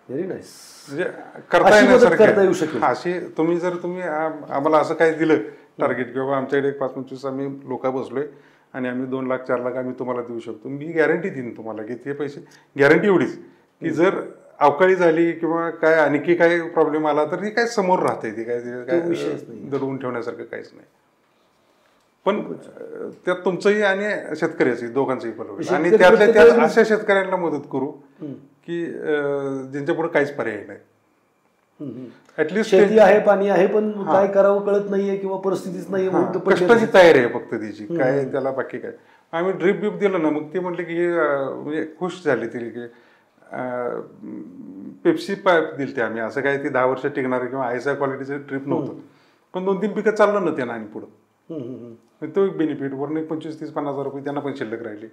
Very nice. म्हणजे करता येऊ शकेल अशी तुम्ही आम्हाला असं काय दिलं टार्गेट, किंवा आमच्याकडे 5-25 आम्ही लोक बसलोय आणि आम्ही 2 लाख 4 लाख आम्ही तुम्हाला देऊ शकतो, मी गॅरंटी देईन तुम्हाला की ते पैसे, गॅरंटी एवढीच की जर अवकाळी झाली किंवा काय आणखी काय प्रॉब्लेम आला तर ती काय समोर राहते, ती काय दडवून ठेवण्यासारखं काहीच नाही. पण त्यात तुमचंही आणि शेतकऱ्याचंही दोघांचंही भलं होईल. आणि त्यातल्या त्यात अशा शेतकऱ्यांना मदत करू की ज्यांच्या पुढे काहीच पर्याय नाही. ऍटलीस्ट शेती आहे, पाणी आहे, पण काय करावं कळत नाहीये किंवा परिस्थितीच नाहीये, कष्टाची तयारी आहे फक्त त्याची, काय त्याला बाकी काय. आम्ही ड्रीप बिप दिलं ना, मग ते म्हटले की म्हणजे खुश झाले ते की पेप्सी पाईप दिली ते आम्ही, असं काय ते 10 वर्ष टिकणार किंवा आयसा क्वालिटीचं ड्रीप नव्हतं, पण 2-3 पिकं चाललं ना त्यांना आणि पुढं तो एक बेनिफिट. वरून 25-30-50 हजार रुपये त्यांना पण शिल्लक राहिले.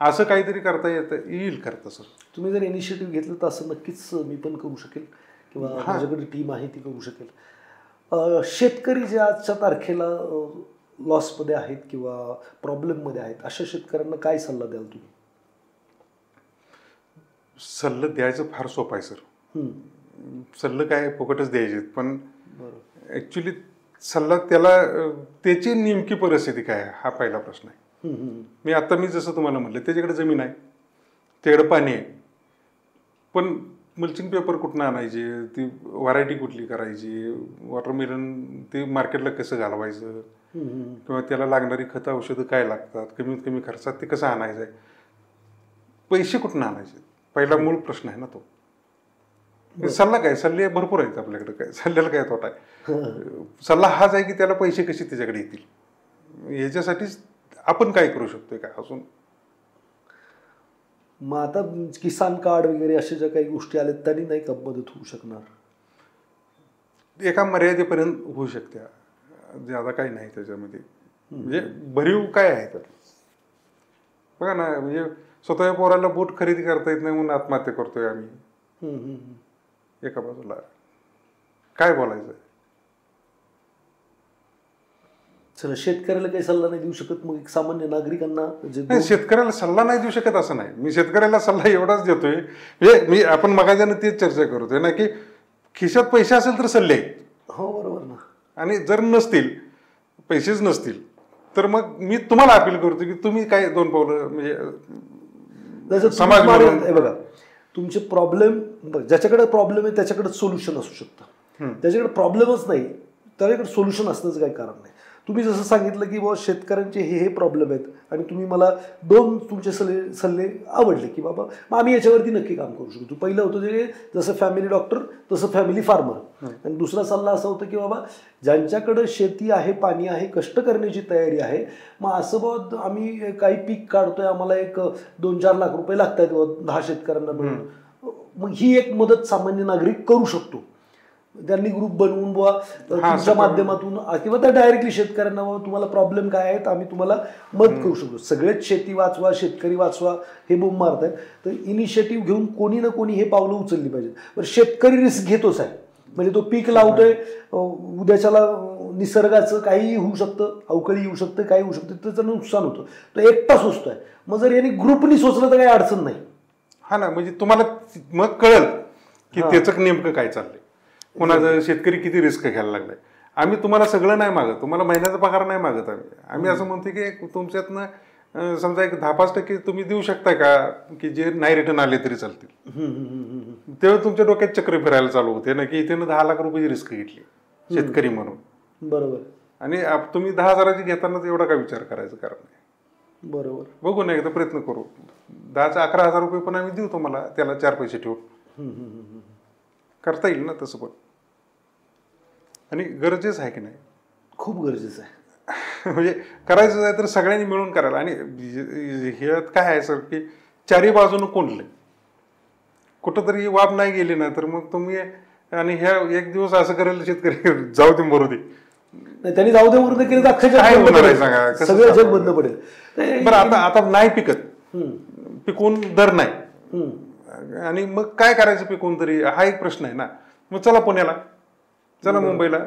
असं काहीतरी करता येईल करता सर. तुम्ही जर इनिशिएटिव्ह घेतलं तर असं नक्कीच मी पण करू शकेल किंवा माझ्याकडे टीम आहे ती करू शकेल. शेतकरी जे आजच्या तारखेला लॉसमध्ये आहेत किंवा प्रॉब्लेममध्ये आहेत, अशा शेतकऱ्यांना काय सल्ला द्याल तुम्ही? सल्ला द्यायचं फार सोपं आहे सर. सल्ला काय फुकटच द्यायचे, पण ऍक्च्युली सल्ला त्याला त्याची नेमकी परिस्थिती काय आहे हा पहिला प्रश्न आहे. मी जसं तुम्हाला म्हटलं, त्याच्याकडे जमीन आहे, त्याच्याकडे पाणी आहे, पण मल्चिंग पेपर कुठनं आणायचे, ती व्हरायटी कुठली करायची, वॉटरमेलन ते मार्केटला कसं घालवायचं किंवा त्याला लागणारी खतं औषधं काय लागतात, कमीत कमी खर्चात ते कसं आणायचं आहे, पैसे कुठनं आणायचे, पहिला मूळ प्रश्न आहे ना तो. सल्ला काय, सल्ले भरपूर आहेत आपल्याकडे, काय सल्ल्याला काय तोटा आहे. सल्ला हाच आहे की त्याला पैसे कसे त्याच्याकडे येतील, याच्यासाठीच आपण काय करू शकतोय काय अजून. मग आता किसान कार्ड वगैरे अशा ज्या काही गोष्टी आल्या त्यांनी नाही का मदत होऊ शकणार? एका मर्यादेपर्यंत होऊ शकते, ज्यादा काही नाही त्याच्यामध्ये. म्हणजे भरीव काय आहे तर बघा ना, म्हणजे स्वतःच्या पोराला बूट खरेदी करता येत नाही म्हणून आत्महत्या करतोय आम्ही. एका बाजूला काय बोलायचं. चला, शेतकऱ्याला काही सल्ला नाही देऊ शकत, मग एक सामान्य नागरिकांना शेतकऱ्याला सल्ला नाही देऊ शकत असं नाही. मी शेतकऱ्याला सल्ला एवढाच देतोय, म्हणजे आपण मगाच्यानं तेच चर्चा करतोय ना की खिशात पैसे असेल तर सल्ले आहेत. हो बरोबर ना. आणि जर नसतील, पैसेच नसतील, तर मग मी तुम्हाला अपील करतो की तुम्ही काय 2 पावलं म्हणजे समाज बघा, तुमचे प्रॉब्लेम, ज्याच्याकडे प्रॉब्लेम आहे त्याच्याकडे सोल्युशन असू शकतं, ज्याच्याकडे प्रॉब्लेमच नाही त्याच्याकडे सोल्युशन असण्याचं काही कारण नाही. तुम्ही जसं सांगितलं की बाबा शेतकऱ्यांचे हे प्रॉब्लेम आहेत आणि तुम्ही मला 2 तुमचे सल्ले आवडले की बाबा मग आम्ही याच्यावरती नक्की काम करू शकतो. पहिलं होतं जे जसं फॅमिली डॉक्टर तसं फॅमिली फार्मर, आणि दुसरा सल्ला असा होता की बाबा ज्यांच्याकडे शेती आहे, पाणी आहे, कष्ट करण्याची तयारी आहे, मग असं बाबा आम्ही काही पीक काढतोय, आम्हाला एक 2-4 लाख रुपये लागत आहेत 10 शेतकऱ्यांना मिळून, मग ही एक मदत सामान्य नागरिक करू शकतो. त्यांनी ग्रुप बनवून बुवा तुमच्या माध्यमातून किंवा त्या डायरेक्टली शेतकऱ्यांना तुम्हाला प्रॉब्लेम काय आहेत आम्ही तुम्हाला मदत करू शकतो. सगळेच शेती वाचवा, शेतकरी वाचवा हे बोंब मारतायत, तर इनिशिएटिव्ह घेऊन कोणी ना कोणी हे पावलं उचलली पाहिजे. पण शेतकरी रिस्क घेतोच आहे, म्हणजे तो पीक लावतोय, उद्याच्याला निसर्गाचं काहीही होऊ शकतं, अवकाळी येऊ शकतं, काही होऊ शकतं, त्याचं नुकसान होतं, तो एकटा सोचतोय. मग जर यांनी ग्रुपनी सोचलं तर काही अडचण नाही. हा ना, म्हणजे तुम्हाला मग कळेल की त्याचं नेमकं काय चाललंय, कोणाचं शेतकरी किती रिस्क घ्यायला लागलाय. आम्ही तुम्हाला सगळं नाही मागत, तुम्हाला महिन्याचा पगार नाही मागत. आम्ही असं म्हणतो की तुमच्यातनं समजा एक 10-5% तुम्ही देऊ शकताय का की जे नाही रिटर्न आले तरी चालतील. तेव्हा तुमच्या डोक्यात चक्र फिरायला चालू होते ना की इथे 10 लाख रुपयाची रिस्क घेतली शेतकरी म्हणून. बरोबर. आणि तुम्ही 10,000ची घेताना एवढा काय विचार करायचं कारण नाही. बरोबर. बघू ना, एकदा प्रयत्न करू. 10चे 11,000 रुपये पण आम्ही देऊ तुम्हाला, त्याला 4 पैसे ठेवून करता येईल ना तसं पण. आणि गरजेचं आहे की नाही? खूप गरजेचं आहे. म्हणजे करायचं आहे तर सगळ्यांनी मिळून करायला. आणि ह्यात काय आहे सर की चारी बाजूनं कोंडले, कुठंतरी वाब नाही गेली ना तर मग तुम्ही आणि ह्या एक दिवस असं करेल शेतकरी जाऊ दे मरू दे, नाही त्यांनी जाऊ दे म्हणून केलं तर अख्खं काय जग बंद होणार आहे पडेल. सांगा, कसं सगळं जग चालणार? बंद पडेल. बरं आता नाही पिकत, पिकून दर नाही, हम्म. आणि मग काय करायचं पिकून तरी, हा एक प्रश्न आहे ना. मग चला पुण्याला, चला मुंबईला,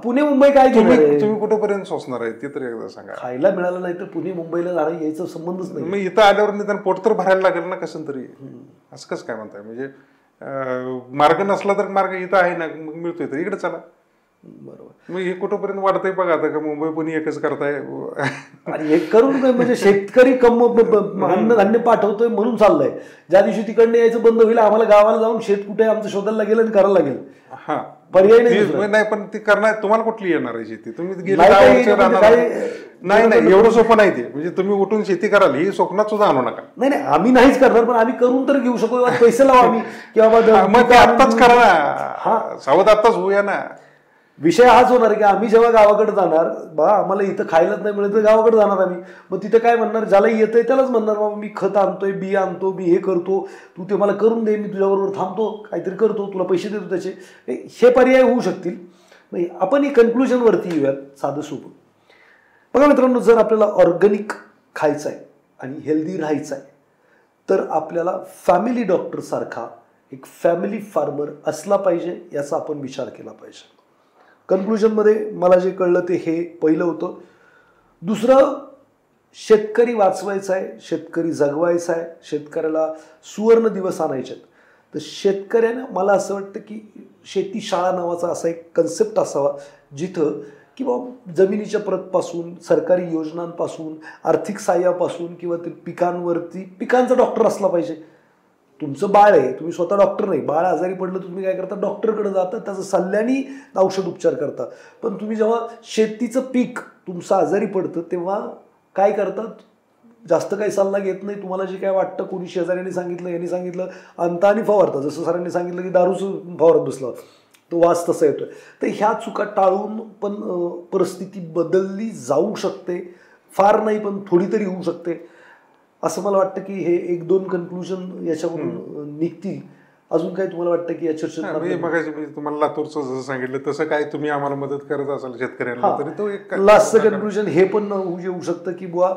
पुणे मुंबई काय घेणार आहे? तुम्ही कुठेपर्यंत सोसणार आहे ते तरी एकदा सांगा. खायला मिळालं नाही तर पुणे मुंबईला जाणं यायचा संबंधच नाही. मग इथं आल्यावर निदान पोट तर भरायला लागेल ना कसं तरी. असं कसं काय म्हणताय, म्हणजे मार्ग नसला तर मार्ग इथं आहे ना, मग मिळतोय तर इकडे चला. बरोबर. मग हे कुठंपर्यंत वाढतंय बघा आता, का मुंबई पुणे एकच करताय. आणि हे करून काय म्हणजे शेतकरी अन्नधान्य पाठवतोय म्हणून चाललंय. ज्या दिवशी तिकडनं यायचं बंद होईल आम्हाला गावाला जाऊन शेत कुठे आमचं शोधायला लागेल आणि करायला लागेल. हा पर्याय नाही. नाही पण ती करणार तुम्हाला कुठली येणार आहे शेती, तुम्ही गेले नाही 10 वर्ष काही राहणार. नाही नाही एवढं सोपं नाही ते, म्हणजे तुम्ही उठून शेती कराल ही स्वप्नात सुद्धा आणू नका. नाही आम्ही नाहीच करणार, पण आम्ही करून तर घेऊ शकतो. पैसे लावा आम्ही किंवा मग ते आत्ताच करा ना, सावध आत्ताच होऊया ना. विषय हाच होणार की आम्ही जेव्हा गावाकडे जाणार, बा आम्हाला इथं खायलाच नाही मिळत तर गावाकडे जाणार आम्ही. मग तिथं काय म्हणणार, ज्याला येतंय त्यालाच म्हणणार बाबा मी खत आणतोय, बी आणतो, मी हे करतो, तू ते मला करून दे, मी तुझ्याबरोबर थांबतो, काहीतरी करतो, तुला पैसे देतो त्याचे. हे पर्याय होऊ शकतील. नाही आपण कन्क्लुजनवरती येऊयात साधं सोपं. बघा मित्रांनो, जर आपल्याला ऑर्गॅनिक खायचं आहे आणि हेल्दी राहायचं आहे तर आपल्याला फॅमिली डॉक्टर सारखा एक फॅमिली फार्मर असला पाहिजे, याचा आपण विचार केला पाहिजे. कन्क्लुजनमध्ये मला जे कळलं ते हे पहिलं होतं. दुसरं, शेतकरी वाचवायचा आहे, शेतकरी जगवायचा आहे, शेतकऱ्याला सुवर्ण दिवस आणायचे आहेत. तर शेतकऱ्यानं मला असं वाटतं की शेती शाळा नावाचा असा एक कन्सेप्ट असावा जिथं किंवा जमिनीच्या प्रतपासून, सरकारी योजनांपासून, आर्थिक सहाय्यापासून किंवा ते पिकांवरती पिकांचा डॉक्टर असला पाहिजे. तुमचं बाळ आहे, तुम्ही स्वतः डॉक्टर नाही, बाळ आजारी पडलं तुम्ही काय करता, डॉक्टरकडे जाता, त्याचं सल्ल्याने औषध उपचार करता. पण तुम्ही जेव्हा शेतीचं पीक तुमचं आजारी पडतं तेव्हा काय करतात, जास्त काही सल्ला घेत नाही. तुम्हाला जे काय वाटतं, कोणी शेजाऱ्याने सांगितलं, यांनी सांगितलं, आणता आणि फवारता. जसं सरांनी सांगितलं की दारूच फवारत बसला, तो वास तसा येतोय. तर ह्या चुका टाळून पण परिस्थिती बदलली जाऊ शकते. फार नाही पण थोडी तरी होऊ शकते, असं मला वाटतं की हे 1-2 कन्क्लुजन याच्यावरून निघतील. अजून काय तुम्हाला वाटतं की या चर्चेत? मी तुम्हाला लातूरचं जसं सांगितलं तसं काय तुम्ही आम्हाला मदत करत असाल शेतकऱ्यांना तरी तो एक लास्टचं कन्क्लुजन हे पण येऊ शकतं की बुवा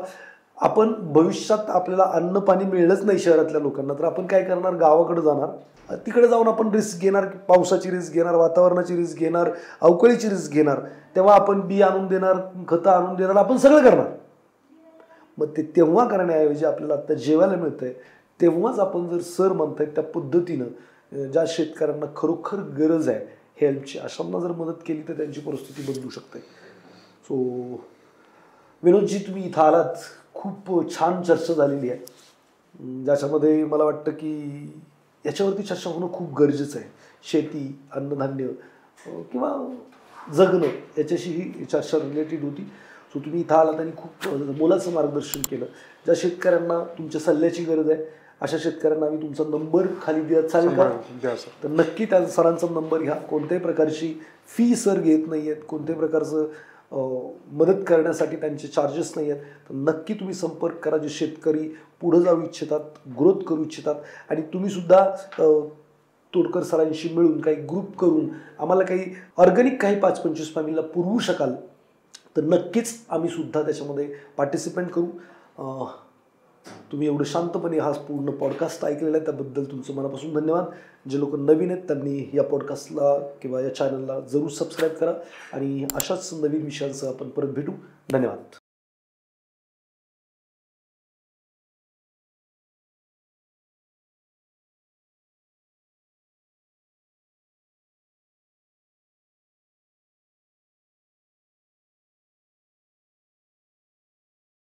आपण भविष्यात आपल्याला अन्न पाणी मिळलंच नाही शहरातल्या लोकांना, तर आपण काय करणार, गावाकडे जाणार, तिकडे जाऊन आपण रिस्क घेणार, पावसाची रिस्क घेणार, वातावरणाची रिस्क घेणार, अवकाळीची रिस्क घेणार. तेव्हा आपण बी आणून देणार, खतं आणून देणार, आपण सगळं करणार. मग ते तेव्हा करण्याऐवजी आपल्याला आता जेवायला मिळतंय तेव्हाच आपण जर सर म्हणतायत त्या पद्धतीनं ज्या शेतकऱ्यांना खरोखर गरज आहे हेल्पची, अशांना जर मदत केली तर त्यांची परिस्थिती बदलू शकते. सो विनोदजी, तुम्ही इथं आलात, खूप छान चर्चा झालेली आहे, ज्याच्यामध्ये मला वाटतं की याच्यावरती चर्चा होणं खूप गरजेचं आहे. शेती, अन्नधान्य किंवा जगणं याच्याशी ही चर्चा रिलेटेड होती. सो तुम्ही इथं आलात आणि खूप मोलाचं मार्गदर्शन केलं. ज्या शेतकऱ्यांना तुमच्या सल्ल्याची गरज आहे अशा शेतकऱ्यांना आम्ही तुमचा नंबर खाली द्या, चालेल का? तर नक्की त्या सरांचा नंबर घ्या. कोणत्याही प्रकारची फी सर घेत नाही आहेत, कोणत्याही प्रकारचं मदत करण्यासाठी त्यांचे चार्जेस नाही आहेत. तर नक्की तुम्ही संपर्क करा. जे शेतकरी पुढे जाऊ इच्छितात, ग्रोथ करू इच्छितात, आणि तुम्हीसुद्धा तोडकर सरांशी मिळून काही ग्रुप करून आम्हाला काही ऑर्गॅनिक काही 5-25 फॅमिलीला पुरवू शकाल तर नक्कीच आम्ही सुद्धा त्याच्यामध्ये पार्टिसिपेंट करू. तुम्ही एवढं शांतपणे हा पूर्ण पॉडकास्ट ऐकलेला आहे त्याबद्दल तुमचं मनापासून धन्यवाद. जे लोक नवीन आहेत त्यांनी या पॉडकास्टला किंवा या चॅनलला जरूर सबस्क्राईब करा आणि अशाच नवीन विषयांसह आपण परत भेटू. धन्यवाद.